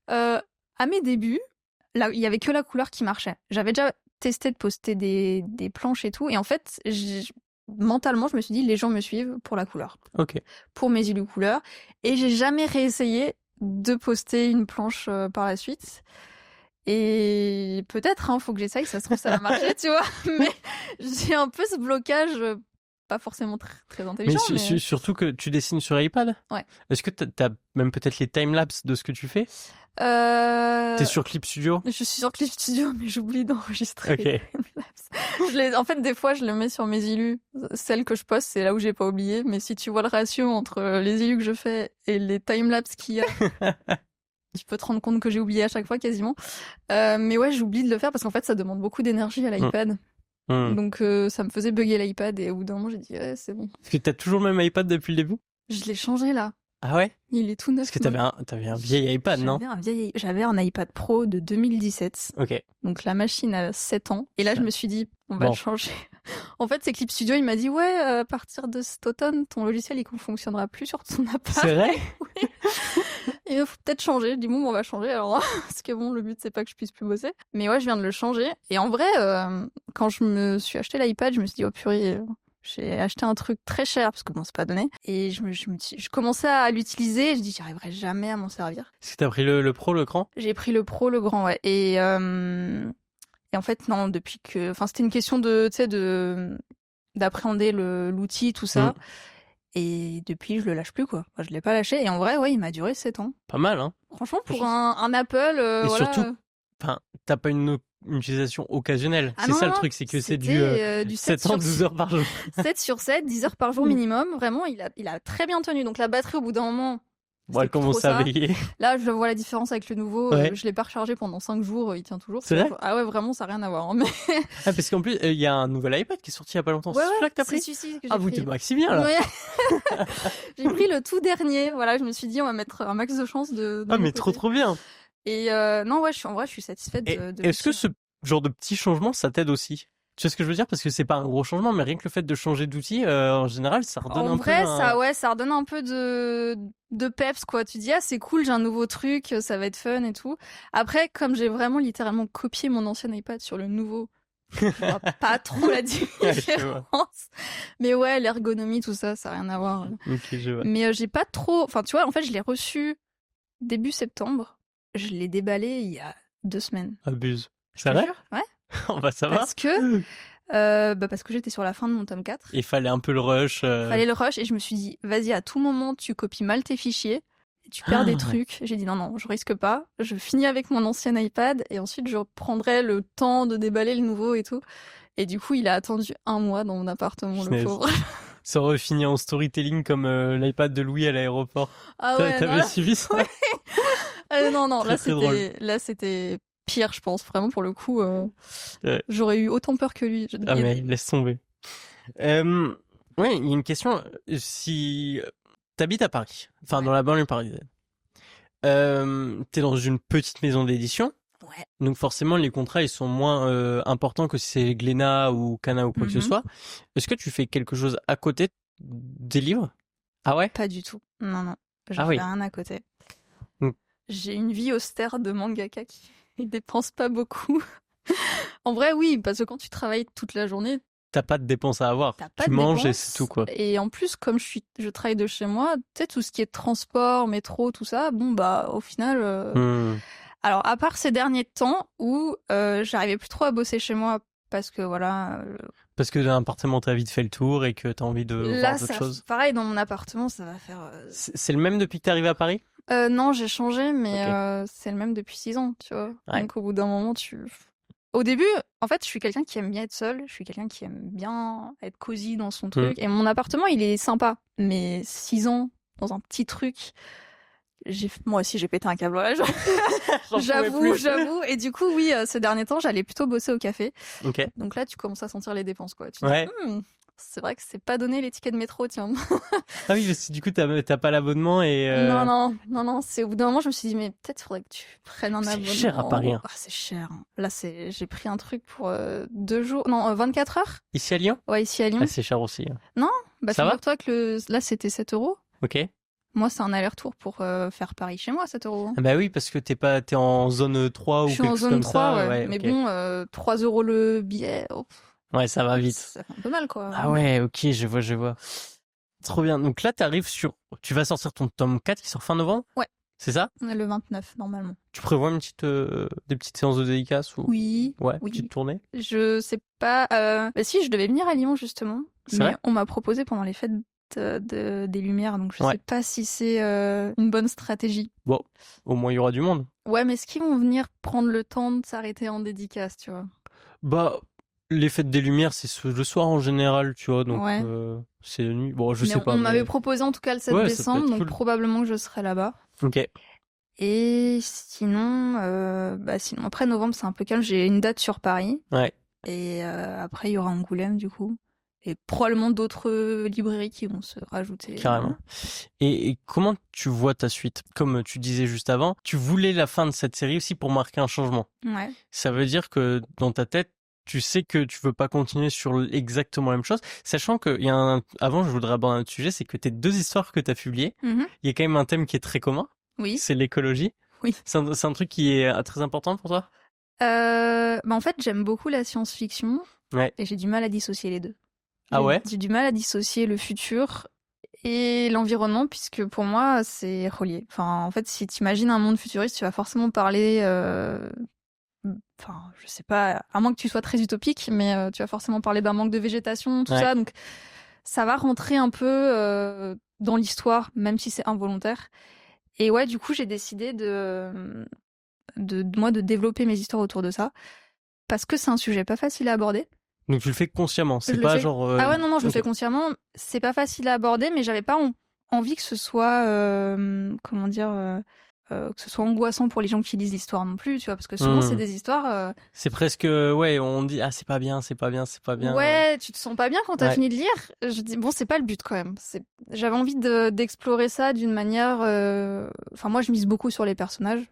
à mes débuts, là, il y avait que la couleur qui marchait. J'avais déjà testé de poster des planches et tout. Et en fait, mentalement, je me suis dit, les gens me suivent pour la couleur. Ok. Pour mes îlots couleurs. Et j'ai jamais réessayé de poster une planche par la suite. Et peut-être, faut que j'essaye, ça se trouve, ça va marcher, tu vois. Mais j'ai un peu ce blocage, pas forcément très intelligent. Mais surtout que tu dessines sur iPad. Ouais. Est-ce que t'as même peut-être les timelapses de ce que tu fais? T'es sur Clip Studio? Je suis sur Clip Studio, mais j'oublie d'enregistrer les timelapses. En fait, des fois, je les mets sur mes illus. Celles que je poste, c'est là où j'ai pas oublié. Mais si tu vois le ratio entre les illus que je fais et les timelapses qu'il y a... Tu peux te rendre compte que j'ai oublié à chaque fois quasiment. Mais ouais, j'oublie de le faire parce qu'en fait, ça demande beaucoup d'énergie à l'iPad. Donc ça me faisait bugger l'iPad et au bout d'un moment, j'ai dit ouais, c'est bon. Est-ce que t'as toujours le même iPad depuis le début? Je l'ai changé là. Ah ouais? Il est tout neuf. Parce que t'avais un vieil iPad, non? J'avais un iPad Pro de 2017. Ok. Donc la machine a 7 ans. Et là, je me suis dit, on va le changer. En fait, c'est Clip Studio, il m'a dit, ouais, à partir de cet automne, ton logiciel, il ne fonctionnera plus sur ton appareil. C'est vrai? Oui. Il faut peut-être changer. Je dis, bon, on va changer alors. Parce que bon, le but, c'est pas que je puisse plus bosser. Mais ouais, je viens de le changer. Et en vrai, quand je me suis acheté l'iPad, je me suis dit, oh purée, j'ai acheté un truc très cher parce que bon, c'est pas donné. Et je commençais à l'utiliser et je dis, j'y arriverai jamais à m'en servir. Est-ce que t'as pris le Pro, le grand? J'ai pris le Pro, le grand, ouais. Et en fait, non, depuis que... Enfin, c'était une question d'appréhender l'outil, tout ça. Et depuis, je le lâche plus, quoi. Enfin, je l'ai pas lâché. Et en vrai, ouais, il m'a duré 7 ans. Pas mal, hein. Franchement, pour un Apple, et voilà. surtout, t'as pas une utilisation occasionnelle. C'est ça le truc, c'est que c'est du 7 ans, 12 heures par jour. 7 sur 7, 10 heures par jour minimum. Vraiment, il a très bien tenu. Donc la batterie, au bout d'un moment... Bon, elle commence à veiller. Là, je vois la différence avec le nouveau. Ouais. Je l'ai pas rechargé pendant 5 jours, il tient toujours. C'est vrai? Ah ouais, vraiment, ça n'a rien à voir. Hein, mais... Ah, parce qu'en plus, il y a un nouvel iPad qui est sorti il y a pas longtemps. Ouais, c'est celui-là que t'as pris? C'est celui-ci que j'ai pris. Vous t'es maxi bien, là. Ouais. J'ai pris le tout dernier. Voilà, je me suis dit, on va mettre un max de chance de mais côté. Trop bien. Et non, ouais, je suis satisfaite de est-ce que ce genre de petits changements, ça t'aide aussi? Tu sais ce que je veux dire? Parce que c'est pas un gros changement, mais rien que le fait de changer d'outil, en général, ça redonne un peu... ça redonne un peu de peps, quoi. Tu dis, ah, c'est cool, j'ai un nouveau truc, ça va être fun et tout. Après, comme j'ai vraiment littéralement copié mon ancien iPad sur le nouveau, je vois pas trop la différence. Mais ouais, l'ergonomie, tout ça, ça n'a rien à voir. Ok, je vois. Mais j'ai pas trop... Enfin, tu vois, en fait, je l'ai reçu début septembre. Je l'ai déballé il y a 2 semaines. Abuse. C'est vrai? Ouais. Ça va. Parce que j'étais sur la fin de mon tome 4. Il fallait un peu le rush. Fallait le rush et je me suis dit, vas-y, à tout moment, tu copies mal tes fichiers et tu perds des trucs. J'ai dit, non, je risque pas. Je finis avec mon ancien iPad et ensuite, je prendrai le temps de déballer le nouveau et tout. Et du coup, il a attendu 1 mois dans mon appartement, le pauvre. Ça aurait fini en storytelling comme l'iPad de Louis à l'aéroport. Ah ouais, t'avais suivi ça? Ouais. Non, très là, c'était pire, je pense. Vraiment, pour le coup, j'aurais eu autant peur que lui. Ah, mais laisse tomber. Ouais, il y a une question. Si t'habites à Paris, enfin dans la banlieue parisienne, t'es dans une petite maison d'édition. Ouais. Donc forcément, les contrats, ils sont moins importants que si c'est Glénat ou Kana ou quoi que ce soit. Est-ce que tu fais quelque chose à côté des livres? Ah ouais? Pas du tout. Non. Je fais rien à côté. J'ai une vie austère de mangaka qui ne dépense pas beaucoup. En vrai, oui, parce que quand tu travailles toute la journée... T'as pas de dépenses à avoir. Tu manges et c'est tout, quoi. Et en plus, comme je travaille de chez moi, tu sais, tout ce qui est transport, métro, tout ça, bon, bah, au final... Alors, à part ces derniers temps où j'arrivais plus trop à bosser chez moi parce que voilà... Parce que dans l'appartement, t'as vite fait le tour et que t'as envie de voir d'autres choses. Pareil, dans mon appartement, ça va faire... C'est le même depuis que t'es arrivé à Paris? Non, j'ai changé, mais c'est le même depuis 6 ans, tu vois. Ouais. Donc, au bout d'un moment, Au début, en fait, je suis quelqu'un qui aime bien être seul. Je suis quelqu'un qui aime bien être cosy dans son truc. Et mon appartement, il est sympa. Mais 6 ans dans un petit truc... Moi aussi, j'ai pété un câble. Ouais, j'avoue. Et du coup, oui, ces derniers temps, j'allais plutôt bosser au café. Okay. Donc là, tu commences à sentir les dépenses, quoi. Tu dis, c'est vrai que c'est pas donné les tickets de métro, tiens. Ah oui, parce que du coup, t'as pas l'abonnement et... Non. C'est au bout d'un moment, je me suis dit, mais peut-être faudrait que tu prennes un abonnement. C'est cher à Paris. Ah, c'est cher. Là, j'ai pris un truc pour 2 jours, non, 24 heures. Ici à Lyon? Ouais, ici à Lyon. Ah, c'est cher aussi. Non, bah figure-toi que là, c'était 7 €. Ok. Moi, c'est un aller-retour pour faire Paris chez moi, 7 €. Ah bah oui, parce que t'es en zone 3 ou quelque chose comme ça. Je suis en zone 3, ouais. Mais Okay. bon, 3 € le billet. Ouais, ça va vite. Ça fait un peu mal, quoi. Ah ouais, ok, je vois. Trop bien. Donc là, tu vas sortir ton tome 4 qui sort fin novembre? Ouais. C'est ça? Le 29, normalement. Tu prévois des petites séances de dédicaces ou... Oui. Ouais, oui. petite tournée? Je sais pas. Bah si, je devais venir à Lyon, justement. C'est mais vrai on m'a proposé pendant les fêtes des Lumières, donc je sais pas si c'est une bonne stratégie. Bon, au moins il y aura du monde. Ouais, mais est-ce qu'ils vont venir prendre le temps de s'arrêter en dédicace, tu vois? Bah, les fêtes des Lumières, c'est le soir en général, tu vois, donc ouais. c'est la nuit. Bon, je sais pas. On m'avait proposé en tout cas le 7 décembre, donc probablement que je serai là-bas. Ok. Et sinon, sinon après novembre, c'est un peu calme. J'ai une date sur Paris. Ouais. Et après, il y aura Angoulême, du coup. Et probablement d'autres librairies qui vont se rajouter. Carrément. Et comment tu vois ta suite? Comme tu disais juste avant, tu voulais la fin de cette série aussi pour marquer un changement. Ouais. Ça veut dire que dans ta tête, tu sais que tu veux pas continuer sur exactement la même chose, sachant que avant, je voudrais aborder un autre sujet, c'est que tes 2 histoires que tu as publiées, il y a quand même un thème qui est très commun. Oui. C'est l'écologie. Oui. C'est un truc qui est très important pour toi? En fait, j'aime beaucoup la science-fiction. Ouais. Et j'ai du mal à dissocier les deux. Ah ouais? J'ai du mal à dissocier le futur et l'environnement, puisque pour moi, c'est relié. Enfin, en fait, si tu imagines un monde futuriste, tu vas forcément parler... Enfin, je sais pas, à moins que tu sois très utopique, mais tu vas forcément parler d'un manque de végétation, tout ça. Donc, ça va rentrer un peu dans l'histoire, même si c'est involontaire. Et ouais, du coup, j'ai décidé de développer mes histoires autour de ça, parce que c'est un sujet pas facile à aborder. Donc tu le fais consciemment, c'est pas genre... Ah ouais, non, je le fais consciemment. C'est pas facile à aborder, mais j'avais pas envie que ce soit... comment dire... que ce soit angoissant pour les gens qui lisent l'histoire non plus, tu vois, parce que souvent c'est des histoires... C'est presque... Ouais, on dit, ah, c'est pas bien. Ouais, tu te sens pas bien quand t'as fini de lire. Je dis, bon, c'est pas le but quand même. J'avais envie d'explorer ça d'une manière... Enfin, moi, je mise beaucoup sur les personnages,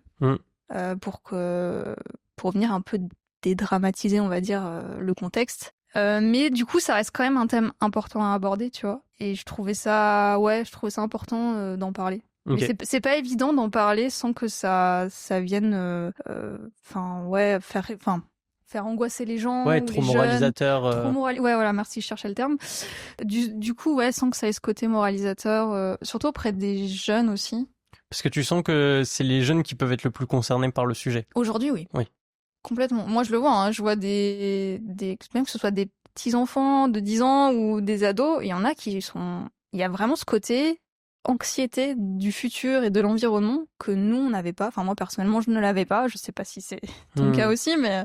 pour venir un peu dédramatiser, on va dire, le contexte. Mais du coup, ça reste quand même un thème important à aborder, tu vois. Et je trouvais ça important d'en parler. Okay. Mais c'est pas évident d'en parler sans que ça vienne, faire angoisser les gens. Ouais, trop moralisateur. Ouais, voilà, merci, je cherchais le terme. Du coup, ouais, sans que ça ait ce côté moralisateur, surtout auprès des jeunes aussi. Parce que tu sens que c'est les jeunes qui peuvent être le plus concernés par le sujet. Aujourd'hui, oui. Oui. Complètement. Moi, je le vois, hein, je vois même que ce soit des petits-enfants de 10 ans ou des ados, il y en a il y a vraiment ce côté anxiété du futur et de l'environnement que nous, on n'avait pas. Enfin, moi, personnellement, je ne l'avais pas. Je sais pas si c'est ton cas aussi, mais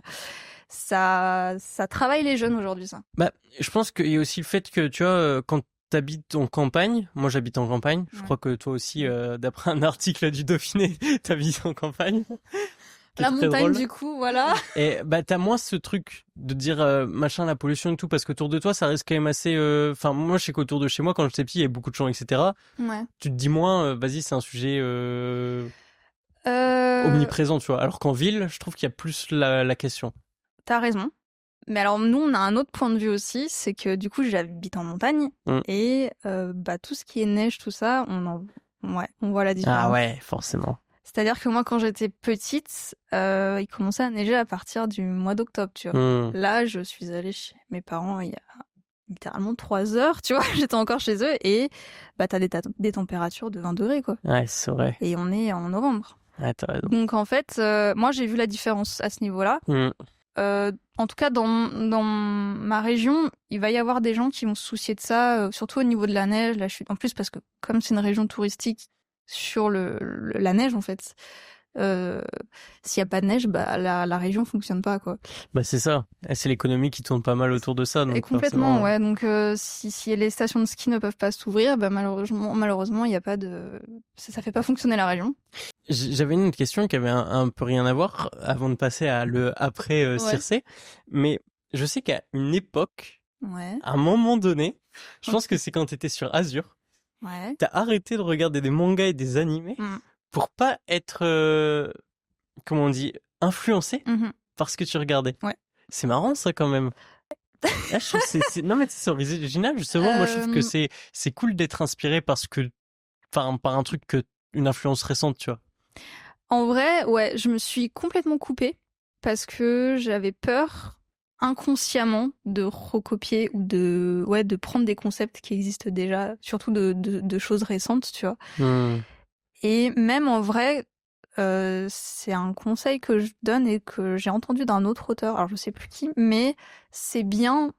ça travaille les jeunes aujourd'hui, ça. Bah, je pense qu'il y a aussi le fait que, tu vois, quand t'habites en campagne, moi j'habite en campagne, je crois que toi aussi, d'après un article du Dauphiné, t'habites en campagne. La montagne, du coup, voilà. Et bah t'as moins ce truc de dire machin, la pollution et tout, parce qu'autour de toi ça reste quand même assez... Enfin moi je sais qu'autour de chez moi quand j'étais petit il y avait beaucoup de champs, etc. Ouais. Tu te dis moins, vas-y c'est un sujet omniprésent, tu vois. Alors qu'en ville je trouve qu'il y a plus la question. T'as raison. Mais alors nous on a un autre point de vue aussi, c'est que du coup j'habite en montagne et tout ce qui est neige, tout ça, on voit la différence. Ah ouais, forcément. C'est-à-dire que moi, quand j'étais petite, il commençait à neiger à partir du mois d'octobre, tu vois. Là, je suis allée chez mes parents il y a littéralement 3 heures, tu vois. J'étais encore chez eux et t'as des températures de 20 degrés, quoi. Ouais, c'est vrai. Et on est en novembre. Ouais, t'as raison. Donc, en fait, moi, j'ai vu la différence à ce niveau-là. En tout cas, dans ma région, il va y avoir des gens qui vont se soucier de ça, surtout au niveau de la neige, la chute. En plus, parce que comme c'est une région touristique, sur la neige en fait. S'il y a pas de neige, la région fonctionne pas, quoi. Bah c'est ça. C'est l'économie qui tourne pas mal autour de ça. Donc et complètement, ouais. Donc si les stations de ski ne peuvent pas s'ouvrir, malheureusement, il y a pas de, ça fait pas fonctionner la région. J'avais une autre question qui avait un peu rien à voir avant de passer à le après Circé, mais je sais qu'à une époque, à un moment donné, je pense que c'est quand t'étais sur Azur. Ouais. T'as arrêté de regarder des mangas et des animés pour pas être, comment on dit, influencé par ce que tu regardais. Ouais. C'est marrant ça quand même. Là, je trouve non mais c'est original justement. Moi je trouve que c'est cool d'être inspiré par ce que par un truc une influence récente, tu vois. En vrai, ouais, je me suis complètement coupée parce que j'avais peur inconsciemment de recopier ou de prendre des concepts qui existent déjà, surtout de choses récentes, tu vois. Et même en vrai, c'est un conseil que je donne et que j'ai entendu d'un autre auteur, alors je sais plus qui, mais c'est bien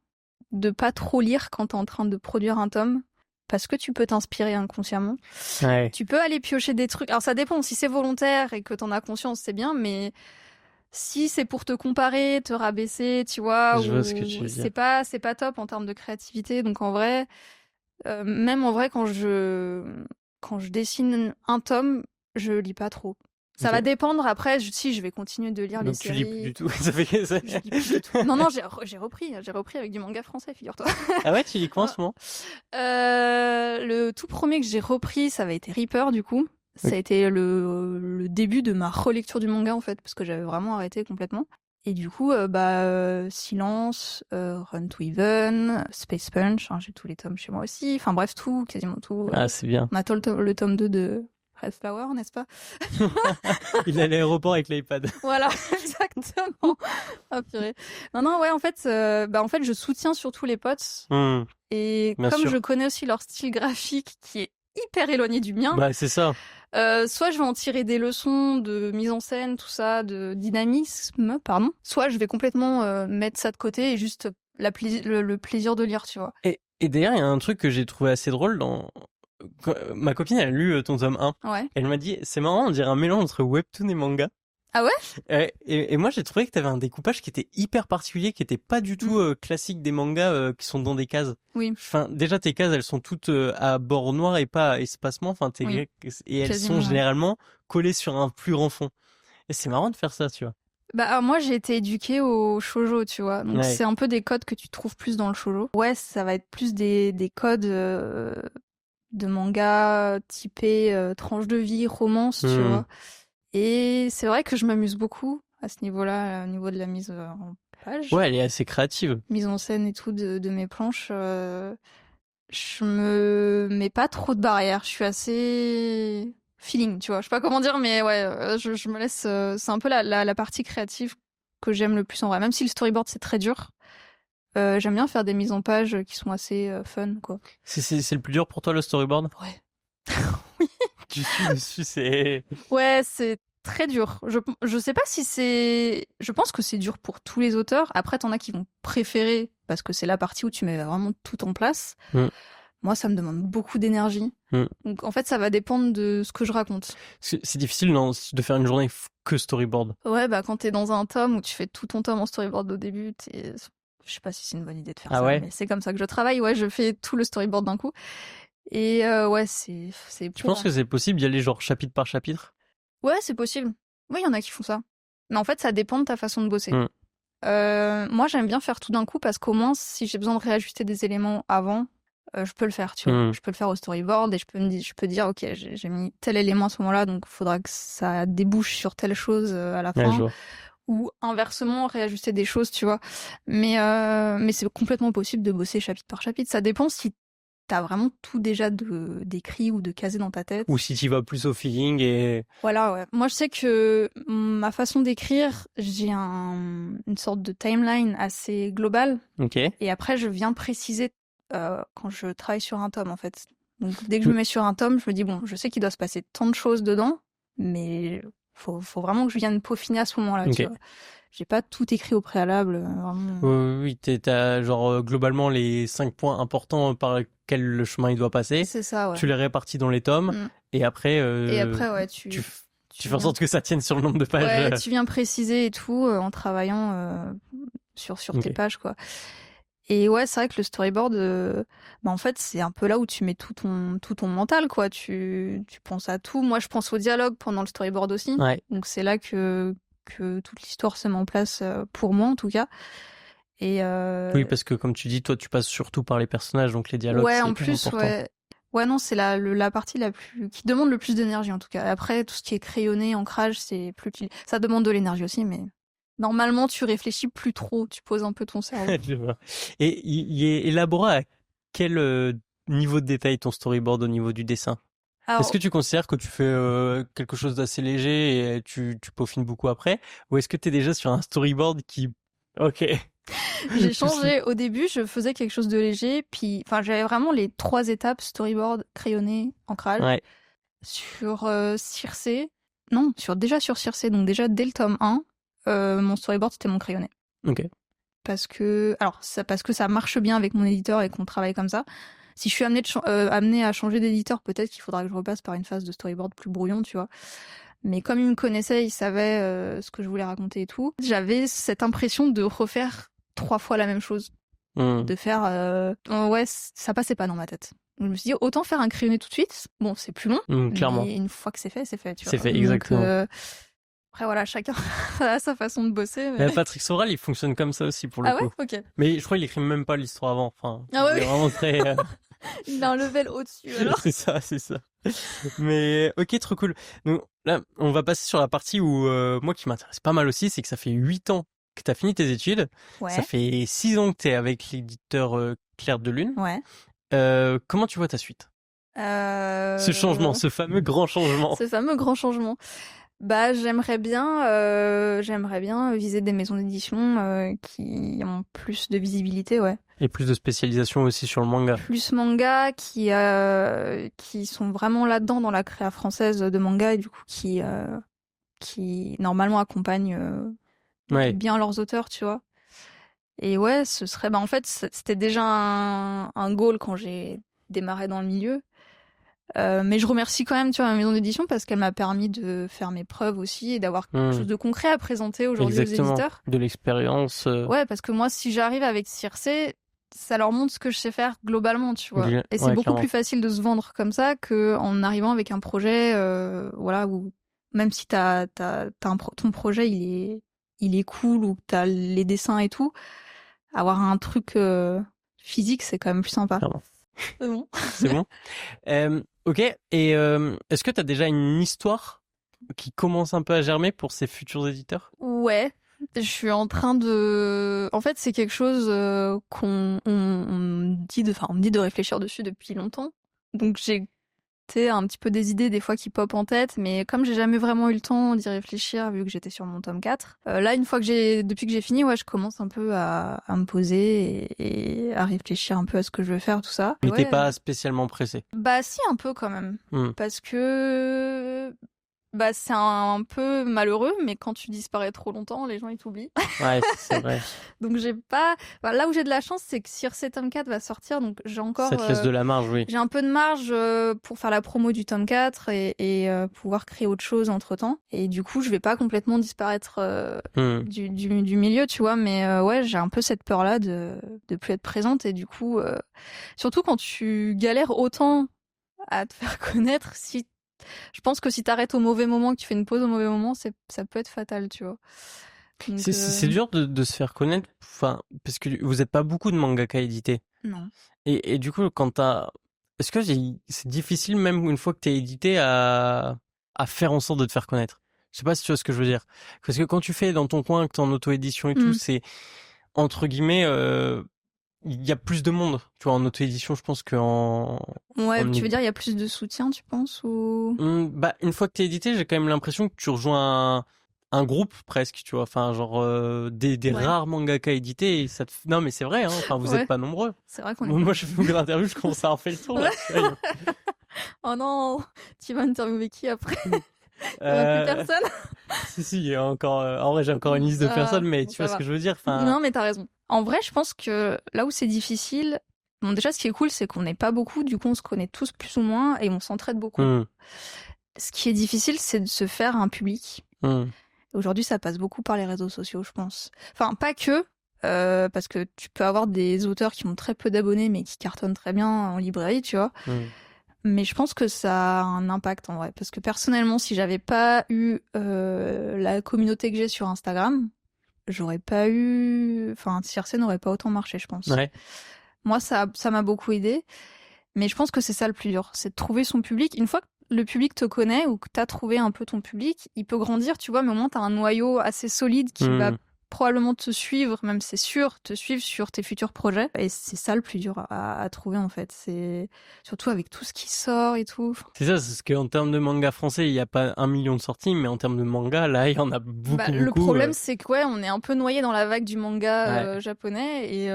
de pas trop lire quand t'es en train de produire un tome, parce que tu peux t'inspirer inconsciemment. Ouais. Tu peux aller piocher des trucs. Alors ça dépend, si c'est volontaire et que t'en as conscience, c'est bien, mais si c'est pour te comparer, te rabaisser, tu vois, je vois ce que tu veux dire. C'est pas top en termes de créativité. Donc en vrai, même en vrai, quand je dessine un tome, je lis pas trop. Ça va dépendre. Après, si je vais continuer de lire les séries. Donc tu lis plus du tout. Ça fait que ça. Je lis plus du tout. Non, j'ai repris avec du manga français, figure-toi. Ah ouais, tu lis quoi en ce moment? Le tout premier que j'ai repris, ça avait été Reaper, du coup. Ça a été le début de ma relecture du manga, en fait, parce que j'avais vraiment arrêté complètement. Et du coup, Silence, Run to Even, Space Punch, hein, j'ai tous les tomes chez moi aussi. Enfin bref, quasiment tout. Ah, c'est bien. On attend le tome 2 de Red Flower, n'est-ce pas? Il est à l'aéroport avec l'iPad. Voilà, exactement. Ah purée. Non, ouais, en fait, je soutiens surtout les potes. Et bien comme sûr. je connais aussi leur style graphique qui est hyper éloigné du mien. Bah, c'est ça. Soit je vais en tirer des leçons de mise en scène, tout ça, de dynamisme, pardon. Soit je vais complètement mettre ça de côté et juste le plaisir de lire, tu vois. Et d'ailleurs, il y a un truc que j'ai trouvé assez drôle ma copine, elle a lu ton tome 1. Ouais. Elle m'a dit, c'est marrant, on dirait un mélange entre webtoon et manga. Ah ouais? Et moi, j'ai trouvé que t'avais un découpage qui était hyper particulier, qui était pas du tout classique des mangas qui sont dans des cases. Oui. Enfin, déjà, tes cases, elles sont toutes à bord noir et pas à espacement. Enfin, et elles quasiment, sont généralement collées sur un plus grand fond. Et c'est marrant de faire ça, tu vois. Bah, alors moi, j'ai été éduquée au shoujo, tu vois. Donc, c'est un peu des codes que tu trouves plus dans le shoujo. Ouais, ça va être plus des codes de manga typés tranche de vie, romance, tu vois. Et c'est vrai que je m'amuse beaucoup à ce niveau-là, au niveau de la mise en page. Ouais, elle est assez créative. Mise en scène et tout de mes planches. Je me mets pas trop de barrières. Je suis assez feeling, tu vois. Je sais pas comment dire, mais ouais, je me laisse. C'est un peu la partie créative que j'aime le plus en vrai. Même si le storyboard c'est très dur, j'aime bien faire des mises en page qui sont assez fun, quoi. C'est le plus dur pour toi, le storyboard? Ouais. Oui. Tu suis dessus, c'est... Ouais, c'est très dur. Je sais pas si c'est... Je pense que c'est dur pour tous les auteurs. Après, t'en as qui vont préférer parce que c'est la partie où tu mets vraiment tout en place. Moi, ça me demande beaucoup d'énergie. Donc, en fait, ça va dépendre de ce que je raconte. C'est difficile, non, de faire une journée que storyboard. Ouais, bah, quand t'es dans un tome où tu fais tout ton tome en storyboard au début, je sais pas si c'est une bonne idée de faire ça, mais c'est comme ça que je travaille. Ouais, je fais tout le storyboard d'un coup. Et ouais, c'est Tu penses que c'est possible d'y aller genre chapitre par chapitre? Ouais, c'est possible. Oui, il y en a qui font ça. Mais en fait, ça dépend de ta façon de bosser. Moi, j'aime bien faire tout d'un coup parce qu'au moins, si j'ai besoin de réajuster des éléments avant, je peux le faire, tu vois. Je peux le faire au storyboard et je peux dire, ok, j'ai mis tel élément à ce moment-là, donc il faudra que ça débouche sur telle chose à la fin. Ou inversement, réajuster des choses, tu vois. Mais c'est complètement possible de bosser chapitre par chapitre. Ça dépend si t'as vraiment tout déjà d'écrit ou de casé dans ta tête. Ou si tu vas plus au feeling et... Voilà, ouais. Moi, je sais que ma façon d'écrire, j'ai une sorte de timeline assez globale. Ok. Et après, je viens préciser quand je travaille sur un tome, en fait. Donc, dès que je me mets sur un tome, je me dis, bon, je sais qu'il doit se passer tant de choses dedans, mais faut vraiment que je vienne peaufiner à ce moment-là, tu vois. J'ai pas tout écrit au préalable. Vraiment. Oui, t'as genre globalement les 5 points importants par lesquels le chemin il doit passer. C'est ça, ouais. Tu les répartis dans les tomes et après, ouais, tu fais en sorte que ça tienne sur le nombre de pages. Ouais, tu viens préciser et tout en travaillant sur tes pages, quoi. Et ouais, c'est vrai que le storyboard, en fait, c'est un peu là où tu mets tout ton mental, quoi. Tu penses à tout. Moi, je pense au dialogue pendant le storyboard aussi. Ouais. Donc c'est là que toute l'histoire se met en place pour moi, en tout cas. Et oui, parce que comme tu dis, toi, tu passes surtout par les personnages, donc les dialogues, c'est hyper important. Ouais. Ouais, non, c'est la partie qui demande le plus d'énergie, en tout cas. Après, tout ce qui est crayonné, ancrage, c'est plus... Ça demande de l'énergie aussi, mais... Normalement, tu réfléchis plus trop, tu poses un peu ton cerveau. Je vois. Et il est élaboré à quel niveau de détail ton storyboard au niveau du dessin? Alors, est-ce que tu considères que tu fais quelque chose d'assez léger et tu peaufines beaucoup après? Ou est-ce que tu es déjà sur un storyboard qui... Ok. J'ai changé. Au début, je faisais quelque chose de léger, puis j'avais vraiment les 3 étapes, storyboard, crayonné, ancrage. Ouais. Sur Circé, non, déjà sur Circé, donc déjà dès le tome 1, mon storyboard c'était mon crayonné. Ok. Parce que ça marche bien avec mon éditeur et qu'on travaille comme ça. Si je suis amenée à changer d'éditeur, peut-être qu'il faudra que je repasse par une phase de storyboard plus brouillon, tu vois. Mais comme il me connaissait, il savait ce que je voulais raconter et tout. J'avais cette impression de refaire 3 fois la même chose. De faire... ouais, ça passait pas dans ma tête. Je me suis dit, autant faire un crayonné tout de suite. Bon, c'est plus long. Clairement. Mais une fois que c'est fait, tu vois. C'est fait, exactement. Donc, après, voilà, chacun a sa façon de bosser. Mais... Patrick Saural, il fonctionne comme ça aussi pour le coup. Ah ouais, ok. Mais je crois qu'il écrit même pas l'histoire avant. Enfin, ah ouais, il est vraiment très... il a un level au-dessus, alors. c'est ça. Mais ok, trop cool. Donc là, on va passer sur la partie où moi qui m'intéresse pas mal aussi, c'est que ça fait 8 ans que t'as fini tes études. Ouais. Ça fait 6 ans que t'es avec l'éditeur Clair de Lune. Ouais. Comment tu vois ta suite? Ce changement, ce fameux grand changement. Ce fameux grand changement. Bah, j'aimerais bien viser des maisons d'édition qui ont plus de visibilité, ouais. Et plus de spécialisation aussi sur le manga. Plus manga, qui sont vraiment là-dedans dans la créa française de manga et du coup qui normalement accompagnent bien leurs auteurs, tu vois. Et ouais, ce serait, en fait, c'était déjà un goal quand j'ai démarré dans le milieu. Mais je remercie quand même, tu vois, ma maison d'édition parce qu'elle m'a permis de faire mes preuves aussi et d'avoir quelque chose de concret à présenter aujourd'hui aux éditeurs. De l'expérience. Ouais, parce que moi, si j'arrive avec Circé, ça leur montre ce que je sais faire globalement, tu vois. Et c'est beaucoup plus facile de se vendre comme ça qu'en arrivant avec un projet, voilà, où même si ton projet, il est cool ou que t'as les dessins et tout, avoir un truc physique, c'est quand même plus sympa. Clairement. C'est bon. C'est bon. Ok. Et est-ce que tu as déjà une histoire qui commence un peu à germer pour ces futurs éditeurs? Ouais. Je suis en train de... En fait, c'est quelque chose qu'on me dit de réfléchir dessus depuis longtemps. Donc j'ai un petit peu des idées des fois qui popent en tête, mais comme j'ai jamais vraiment eu le temps d'y réfléchir vu que j'étais sur mon tome 4, là depuis que j'ai fini, ouais, je commence un peu à me poser et à réfléchir un peu à ce que je veux faire, tout ça. Mais t'es pas spécialement pressé? Bah si, un peu quand même. Parce que c'est un peu malheureux, mais quand tu disparais trop longtemps, les gens ils t'oublient. Ouais, c'est vrai. Donc j'ai pas... là où j'ai de la chance, c'est que Circé tome 4 va sortir, donc j'ai encore... Ça te laisse de la marge, oui. J'ai un peu de marge pour faire la promo du tome 4 et pouvoir créer autre chose entre-temps. Et du coup, je vais pas complètement disparaître du milieu, tu vois, mais ouais, j'ai un peu cette peur-là de plus être présente. Et du coup, surtout quand tu galères autant à te faire connaître, je pense que si t'arrêtes au mauvais moment, que tu fais une pause au mauvais moment, ça peut être fatal, tu vois. Donc, c'est dur de se faire connaître, parce que vous êtes pas beaucoup de mangaka édités. Non. Et du coup, est-ce que c'est difficile même une fois que t'es édité à faire en sorte de te faire connaître? Je sais pas si tu vois ce que je veux dire. Parce que quand tu fais dans ton coin, que t'es en auto-édition et tout, c'est entre guillemets. Il y a plus de monde, tu vois, en auto-édition, je pense qu'en... Ouais, tu veux dire il y a plus de soutien, tu penses, ou... Une fois que t'es édité, j'ai quand même l'impression que tu rejoins un groupe presque, tu vois, enfin, genre des rares mangaka édités. Et ça Non, mais c'est vrai, hein, enfin, vous êtes pas nombreux. C'est vrai qu'on Moi, je fais beaucoup d'interviews, je commence à en faire le tour, là. Oh non, tu vas interviewer qui après? Il n'y a plus personne? Si, il y a encore... en vrai, j'ai encore une liste de personnes, mais tu vois ce que je veux dire, enfin... Non, mais t'as raison. En vrai, je pense que là où c'est difficile, bon, déjà, ce qui est cool, c'est qu'on n'est pas beaucoup, du coup, on se connaît tous plus ou moins et on s'entraide beaucoup. Ce qui est difficile, c'est de se faire un public. Aujourd'hui, ça passe beaucoup par les réseaux sociaux, je pense. Enfin, pas que, parce que tu peux avoir des auteurs qui ont très peu d'abonnés, mais qui cartonnent très bien en librairie, tu vois. Mais je pense que ça a un impact, en vrai. Parce que personnellement, si j'avais pas eu la communauté que j'ai sur Instagram, j'aurais pas eu... Enfin, Circé n'aurait pas autant marché, je pense. Ouais. Moi, ça m'a beaucoup aidé. Mais je pense que c'est ça le plus dur. C'est de trouver son public. Une fois que le public te connaît ou que t'as trouvé un peu ton public, il peut grandir, tu vois, mais au moins t'as un noyau assez solide qui va probablement te suivre, même c'est sûr, te suivre sur tes futurs projets. Et c'est ça le plus dur à trouver en fait. C'est surtout avec tout ce qui sort et tout. C'est ça, c'est ce qu'en termes de manga français, il n'y a pas 1 million de sorties, mais en termes de manga, là, il y en a beaucoup. Le problème, c'est que on est un peu noyé dans la vague du manga japonais et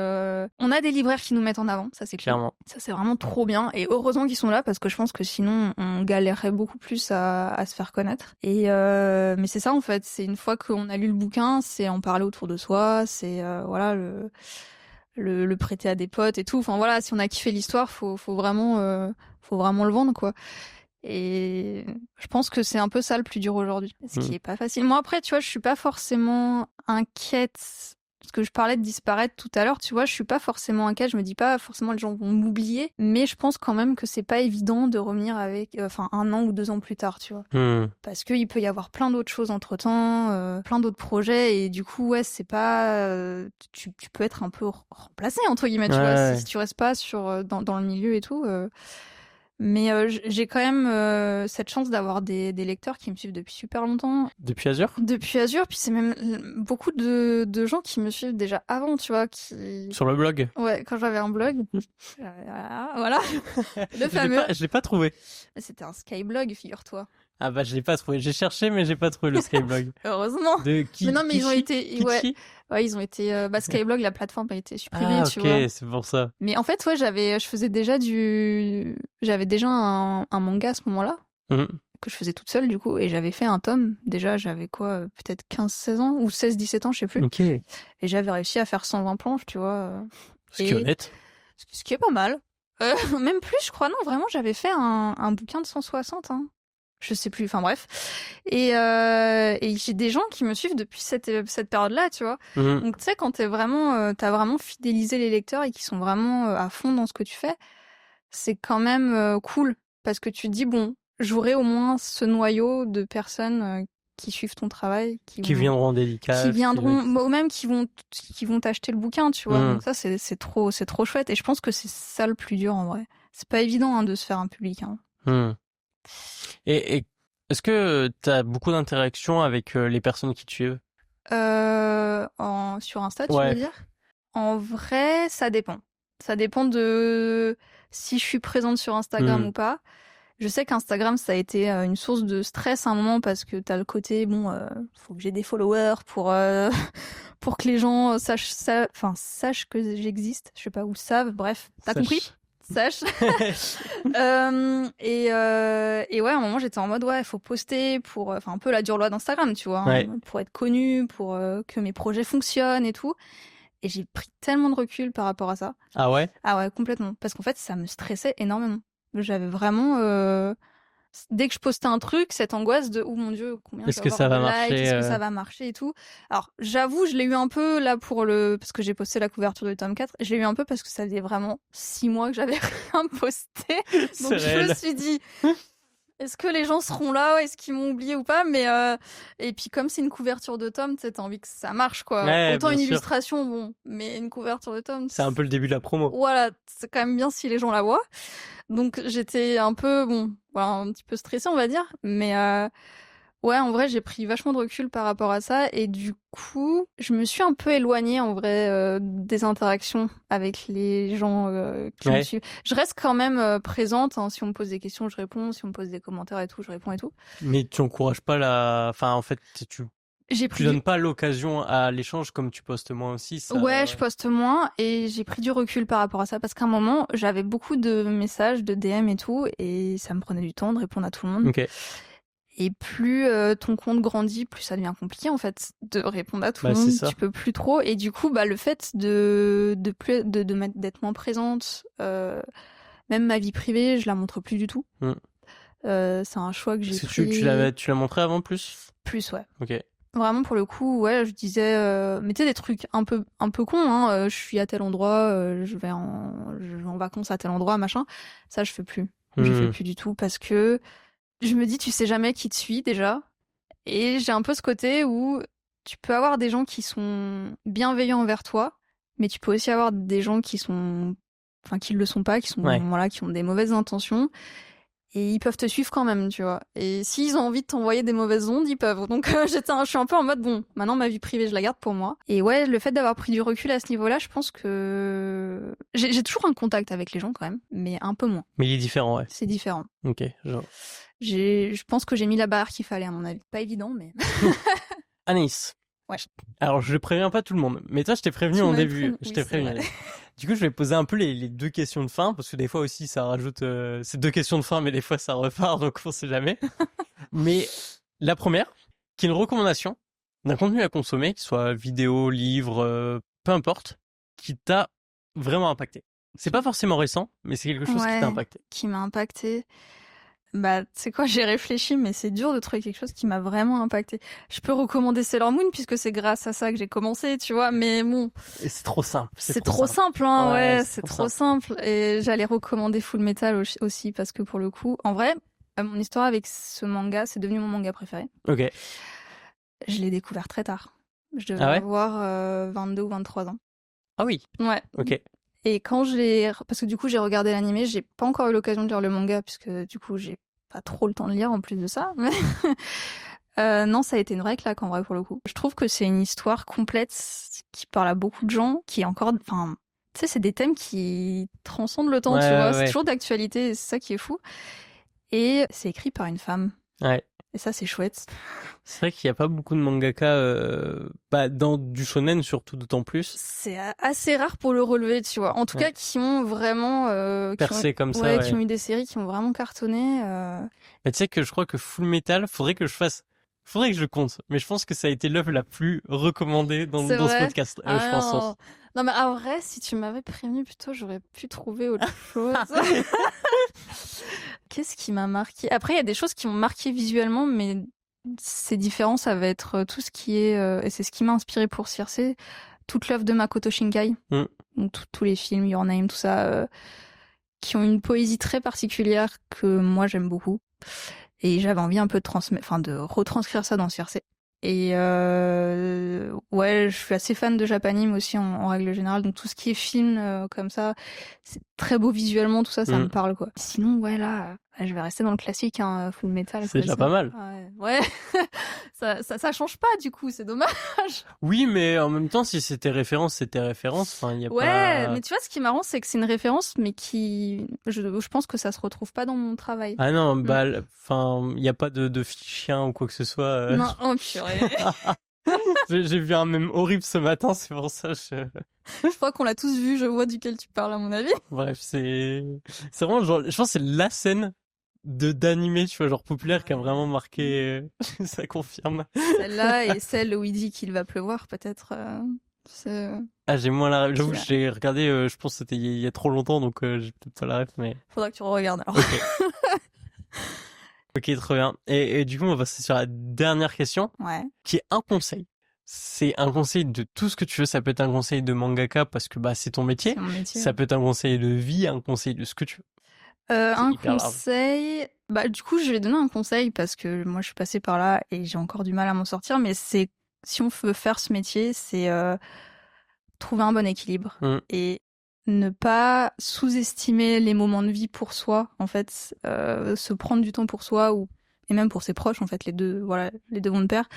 on a des libraires qui nous mettent en avant, ça c'est clairement. Cool. Ça c'est vraiment trop bien et heureusement qu'ils sont là parce que je pense que sinon on galérerait beaucoup plus à se faire connaître. Et mais c'est ça en fait, c'est une fois qu'on a lu le bouquin, c'est en parler autour de soi, c'est voilà le prêter à des potes et tout. Enfin voilà, si on a kiffé l'histoire, faut vraiment le vendre quoi. Et je pense que c'est un peu ça le plus dur aujourd'hui, ce qui est pas facile. Moi après, tu vois, je suis pas forcément inquiète. Parce que je parlais de disparaître tout à l'heure, tu vois, je suis pas forcément inquiète, je me dis pas forcément les gens vont m'oublier, mais je pense quand même que c'est pas évident de revenir avec, 1 an ou 2 ans plus tard, tu vois. Parce qu'il peut y avoir plein d'autres choses entre temps, plein d'autres projets, et du coup, ouais, c'est pas, tu peux être un peu remplacé, entre guillemets, tu vois, si tu restes pas dans le milieu et tout. Mais j'ai quand même cette chance d'avoir des lecteurs qui me suivent depuis super longtemps. Depuis Azur ? Depuis Azur, puis c'est même beaucoup de gens qui me suivent déjà avant, tu vois. Sur le blog ? Ouais, quand j'avais un blog. Voilà. Le fameux. Je l'ai pas trouvé. C'était un Skyblog, figure-toi. Ah bah je l'ai pas trouvé. J'ai cherché mais j'ai pas trouvé le Skyblog. Heureusement. Mais non mais ils ont été ils ont été Skyblog, la plateforme a été supprimée, tu vois. OK, c'est pour ça. Mais en fait, ouais, j'avais déjà un manga à ce moment-là que je faisais toute seule du coup et j'avais fait un tome. Déjà, j'avais quoi, peut-être 15-16 ans ou 16-17 ans, je sais plus. OK. Et j'avais réussi à faire 120 planches, tu vois. Ce qui est honnête. Ce qui est pas mal. Même plus, je crois. Non, vraiment, j'avais fait un bouquin de 160 hein. Je sais plus, enfin bref. Et j'ai des gens qui me suivent depuis cette période-là, tu vois. Donc tu sais, quand t'as vraiment fidélisé les lecteurs et qui sont vraiment à fond dans ce que tu fais, c'est quand même cool. Parce que tu te dis, bon, j'aurai au moins ce noyau de personnes qui suivent ton travail. Qui viendront en dédicace. Qui viendront, ou même qui vont t'acheter le bouquin, tu vois. Donc ça, c'est trop chouette. Et je pense que c'est ça le plus dur, en vrai. C'est pas évident hein, de se faire un public. Hein. Et est-ce que tu as beaucoup d'interactions avec les personnes qui te suivent ? Sur Insta, tu veux dire ? En vrai, ça dépend. Ça dépend de si je suis présente sur Instagram ou pas. Je sais qu'Instagram, ça a été une source de stress à un moment parce que t'as le côté, faut que j'ai des followers pour que les gens sachent que j'existe. Je sais pas, ou savent, bref, t'as compris ? Sache. Et ouais, à un moment, j'étais en mode, il faut poster pour, un peu la dure loi d'Instagram, tu vois, pour être connue, pour que mes projets fonctionnent et tout. Et j'ai pris tellement de recul par rapport à ça. Ah ouais ? Ah ouais, complètement. Parce qu'en fait, ça me stressait énormément. J'avais vraiment, dès que je postais un truc, cette angoisse de, oh mon Dieu, combien est-ce que ça va marcher, est-ce que ça va marcher et tout. Alors, j'avoue, je l'ai eu un peu là parce que j'ai posté la couverture du tome 4. Je l'ai eu un peu parce que ça faisait vraiment 6 mois que j'avais rien posté. Donc, je me suis dit, est-ce que les gens seront là? Est-ce qu'ils m'ont oublié ou pas? Mais et puis comme c'est une couverture de tome, t'as envie que ça marche quoi. Autant une illustration, bon, mais une couverture de tome. C'est un peu le début de la promo. Voilà, c'est quand même bien si les gens la voient. Donc j'étais un peu un petit peu stressée on va dire, mais ouais, en vrai, j'ai pris vachement de recul par rapport à ça et du coup, je me suis un peu éloignée en vrai des interactions avec les gens qui me suivent. Je reste quand même présente, hein, si on me pose des questions, je réponds, si on me pose des commentaires et tout, je réponds et tout. Mais tu encourages pas enfin en fait, tu donnes pas l'occasion à l'échange comme tu postes moins aussi. Ça... Ouais, je poste moins et j'ai pris du recul par rapport à ça parce qu'à un moment, j'avais beaucoup de messages, de DM et tout et ça me prenait du temps de répondre à tout le monde. OK. Et plus ton compte grandit, plus ça devient compliqué en fait de répondre à tout le monde. Tu peux plus trop. Et du coup, le fait d'être moins présente, même ma vie privée, je la montre plus du tout. C'est un choix que j'ai pris. Tu l'as montré avant plus ? Plus, ouais. OK. Vraiment pour le coup, ouais, je disais, mettez des trucs un peu cons. Hein, je suis à tel endroit, je vais en vacances à tel endroit, machin. Ça, je fais plus. Je fais plus du tout parce que je me dis, tu sais jamais qui te suit déjà. Et j'ai un peu ce côté où tu peux avoir des gens qui sont bienveillants envers toi, mais tu peux aussi avoir des gens qui le sont pas, qui ont des mauvaises intentions. Et ils peuvent te suivre quand même, tu vois. Et s'ils ont envie de t'envoyer des mauvaises ondes, ils peuvent. Donc je suis un peu en mode, bon, maintenant ma vie privée, je la garde pour moi. Et ouais, le fait d'avoir pris du recul à ce niveau-là, je pense que j'ai toujours un contact avec les gens quand même, mais un peu moins. Mais il est différent, ouais. C'est différent. Ok, genre. Je pense que j'ai mis la barre qu'il fallait, à mon avis. Pas évident, mais... Anaïs. Ouais. Alors, je ne préviens pas tout le monde, mais toi, je t'ai prévenu en début. Je oui, t'ai prévenu. Du coup, je vais poser un peu les 2 questions de fin, parce que des fois aussi, ça rajoute... c'est 2 questions de fin, mais des fois, ça repart, donc on sait jamais. Mais la première, qui est une recommandation d'un contenu à consommer, qu'il soit vidéo, livre, peu importe, qui t'a vraiment impacté. C'est pas forcément récent, mais c'est quelque chose qui t'a impacté. Qui m'a impacté. Bah, tu sais quoi, j'ai réfléchi, mais c'est dur de trouver quelque chose qui m'a vraiment impacté. Je peux recommander Sailor Moon, puisque c'est grâce à ça que j'ai commencé, tu vois, mais bon. Et c'est trop simple. C'est trop simple, hein, ouais, c'est trop simple. Et j'allais recommander Full Metal aussi, parce que pour le coup, en vrai, mon histoire avec ce manga, c'est devenu mon manga préféré. Ok. Je l'ai découvert très tard. Je devais avoir 22 ou 23 ans. Ah oui. Ouais. Ok. Et quand parce que du coup j'ai regardé l'animé, j'ai pas encore eu l'occasion de lire le manga puisque du coup j'ai pas trop le temps de lire en plus de ça. Non, ça a été une vraie claque en vrai pour le coup. Je trouve que c'est une histoire complète qui parle à beaucoup de gens, qui est encore, enfin, tu sais, c'est des thèmes qui transcendent le temps, tu vois. C'est toujours d'actualité, c'est ça qui est fou. Et c'est écrit par une femme. Ouais. Et ça, c'est chouette. C'est vrai qu'il n'y a pas beaucoup de mangaka, dans du shonen surtout, d'autant plus. C'est assez rare pour le relever, tu vois. En tout cas, qui ont vraiment... percé comme ça, qui ont eu des séries qui ont vraiment cartonné. Mais tu sais que je crois que Full Metal, faudrait que je le compte. Mais je pense que ça a été l'œuvre la plus recommandée dans ce podcast. Je pense. Non, mais en vrai, si tu m'avais prévenu plus tôt, j'aurais pu trouver autre chose. Qu'est-ce qui m'a marqué? Après, il y a des choses qui m'ont marqué visuellement, mais c'est différent. Ça va être tout ce qui est... et c'est ce qui m'a inspiré pour Circe. Toute l'œuvre de Makoto Shinkai. Donc, tous les films, Your Name, tout ça, qui ont une poésie très particulière que moi, j'aime beaucoup. Et j'avais envie un peu de retranscrire ça dans Circe. Et ouais, je suis assez fan de Japanime aussi en règle générale, donc tout ce qui est film comme ça, c'est très beau visuellement, tout ça, ça me parle quoi. Sinon, ouais là, je vais rester dans le classique, hein, Full Metal. C'est déjà pas mal. Ouais. ça change pas du coup, c'est dommage. Oui, mais en même temps, si c'était référence, Enfin, y a pas... mais tu vois, ce qui est marrant, c'est que c'est une référence, mais je pense que ça se retrouve pas dans mon travail. Ah non, enfin, il y a pas de chien ou quoi que ce soit. Non, oh purée. J'ai vu un mème horrible ce matin, c'est pour ça. Je crois qu'on l'a tous vu, je vois duquel tu parles à mon avis. Bref, c'est vraiment genre, je pense que c'est la scène d'animé, tu vois, genre populaire qui a vraiment marqué. Ça confirme. Celle-là et celle où il dit qu'il va pleuvoir, peut-être. J'ai moins la ref. J'avoue, j'ai regardé, je pense que c'était il y a trop longtemps, donc j'ai peut-être pas la ref, mais. Faudra que tu regardes alors. Ok, trop bien. Et du coup, on va passer sur la dernière question, qui est un conseil. C'est un conseil de tout ce que tu veux. Ça peut être un conseil de mangaka parce que c'est ton métier. C'est mon métier. Ça peut être un conseil de vie, un conseil de ce que tu veux. Un conseil... du coup, je vais donner un conseil parce que moi, je suis passée par là et j'ai encore du mal à m'en sortir. Mais c'est, si on veut faire ce métier, c'est trouver un bon équilibre. Et ne pas sous-estimer les moments de vie pour soi, en fait, se prendre du temps pour soi et même pour ses proches, en fait, les deux vont de pair.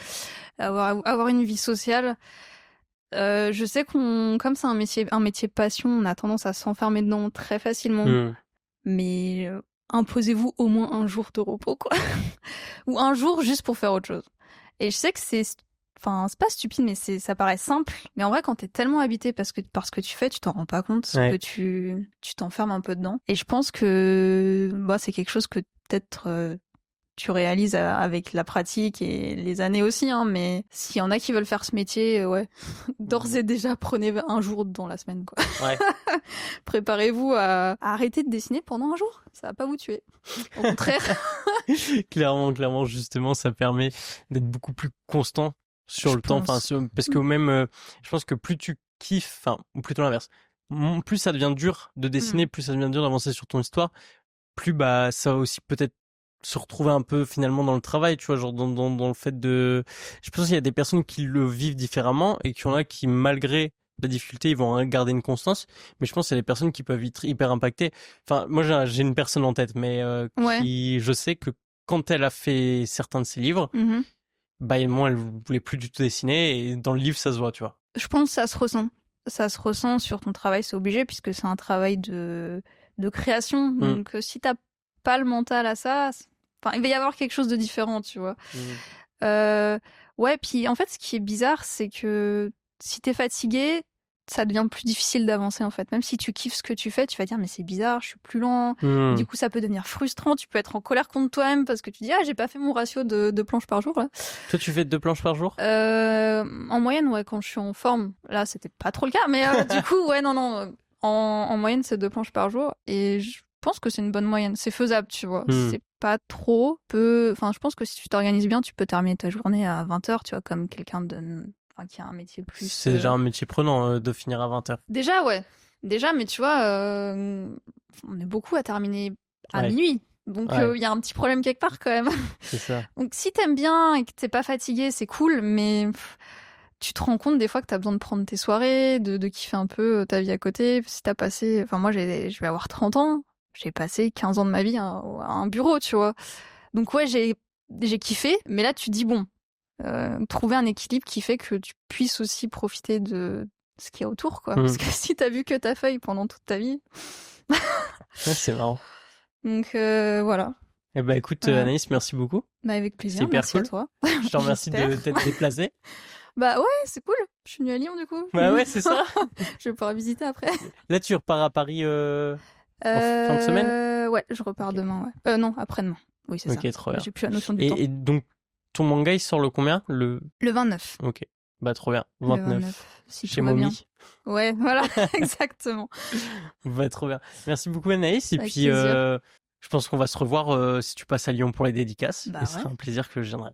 Avoir une vie sociale. Je sais comme c'est un métier passion, on a tendance à s'enfermer dedans très facilement. Mais imposez-vous au moins un jour de repos, quoi. Ou un jour juste pour faire autre chose. Et je sais que c'est pas stupide, mais ça paraît simple. Mais en vrai, quand t'es tellement habité par ce que tu fais, tu t'en rends pas compte, que tu t'enfermes un peu dedans. Et je pense que c'est quelque chose que peut-être tu réalises avec la pratique et les années aussi, hein. Mais s'il y en a qui veulent faire ce métier, d'ores et déjà, prenez un jour dans la semaine, quoi. Ouais. Préparez-vous à arrêter de dessiner pendant un jour. Ça va pas vous tuer. Au contraire. Clairement, justement, ça permet d'être beaucoup plus constant sur le temps, parce que même, je pense que plus tu kiffes, ou plutôt l'inverse, plus ça devient dur de dessiner, plus ça devient dur d'avancer sur ton histoire, plus ça va aussi peut-être se retrouver un peu finalement dans le travail, tu vois, genre dans le fait de... Je pense qu'il y a des personnes qui le vivent différemment et qu'il y en a qui, malgré la difficulté, ils vont garder une constance. Mais je pense qu'il y a des personnes qui peuvent être hyper impactées. Enfin, moi, j'ai une personne en tête, mais je sais que quand elle a fait certains de ses livres, moi, elle voulait plus du tout dessiner. Et dans le livre, ça se voit, tu vois. Je pense que ça se ressent. Ça se ressent sur ton travail, c'est obligé, puisque c'est un travail de création. Donc, si t'as pas le mental à ça, il va y avoir quelque chose de différent, tu vois. Ouais, puis en fait, ce qui est bizarre, c'est que si t'es fatigué, ça devient plus difficile d'avancer, en fait. Même si tu kiffes ce que tu fais, tu vas dire, mais c'est bizarre, je suis plus lent. Du coup, ça peut devenir frustrant. Tu peux être en colère contre toi-même parce que tu dis, j'ai pas fait mon ratio de planches par jour, là. Toi, tu fais 2 planches par jour? En moyenne, ouais, quand je suis en forme. Là, c'était pas trop le cas, mais du coup, ouais, non. En moyenne, c'est 2 planches par jour. Et je pense que c'est une bonne moyenne. C'est faisable, tu vois. C'est pas trop. Je pense que si tu t'organises bien, tu peux terminer ta journée à 20h, tu vois, comme quelqu'un qui a un métier plus... C'est déjà un métier prenant de finir à 20h. Déjà, ouais. Déjà, mais tu vois, on est beaucoup à terminer à minuit. Donc, il y a un petit problème quelque part, quand même. C'est ça. Donc, si t'aimes bien et que t'es pas fatigué, c'est cool, mais... tu te rends compte des fois que t'as besoin de prendre tes soirées, de kiffer un peu ta vie à côté. Si t'as passé... moi, je vais avoir 30 ans. J'ai passé 15 ans de ma vie à un bureau, tu vois. Donc ouais, j'ai kiffé. Mais là, tu te dis, bon, trouver un équilibre qui fait que tu puisses aussi profiter de ce qu'il y a autour, quoi. Parce que si t'as vu que ta feuille pendant toute ta vie... c'est marrant. Donc voilà. Eh ben écoute, Anaïs, merci beaucoup. Avec plaisir, c'est hyper merci cool. à toi. Je te remercie de t'être déplacée. Ouais, c'est cool. Je suis venue à Lyon, du coup. Ouais, c'est ça. Je vais pouvoir visiter après. Là, tu repars à Paris en fin de semaine? Ouais, je repars demain, ouais. Non, après-demain. Oui, c'est ça. Ok, trop bien. J'ai plus la notion du temps. Et donc, ton manga, il sort le combien? Le 29. Ok, bah trop bien. 29. Si chez Momi. Ouais, voilà, exactement. Bah trop bien. Merci beaucoup, Anaïs. Et Avec puis, plaisir. je pense qu'on va se revoir si tu passes à Lyon pour les dédicaces. Bah et ce sera un plaisir que je viendrai.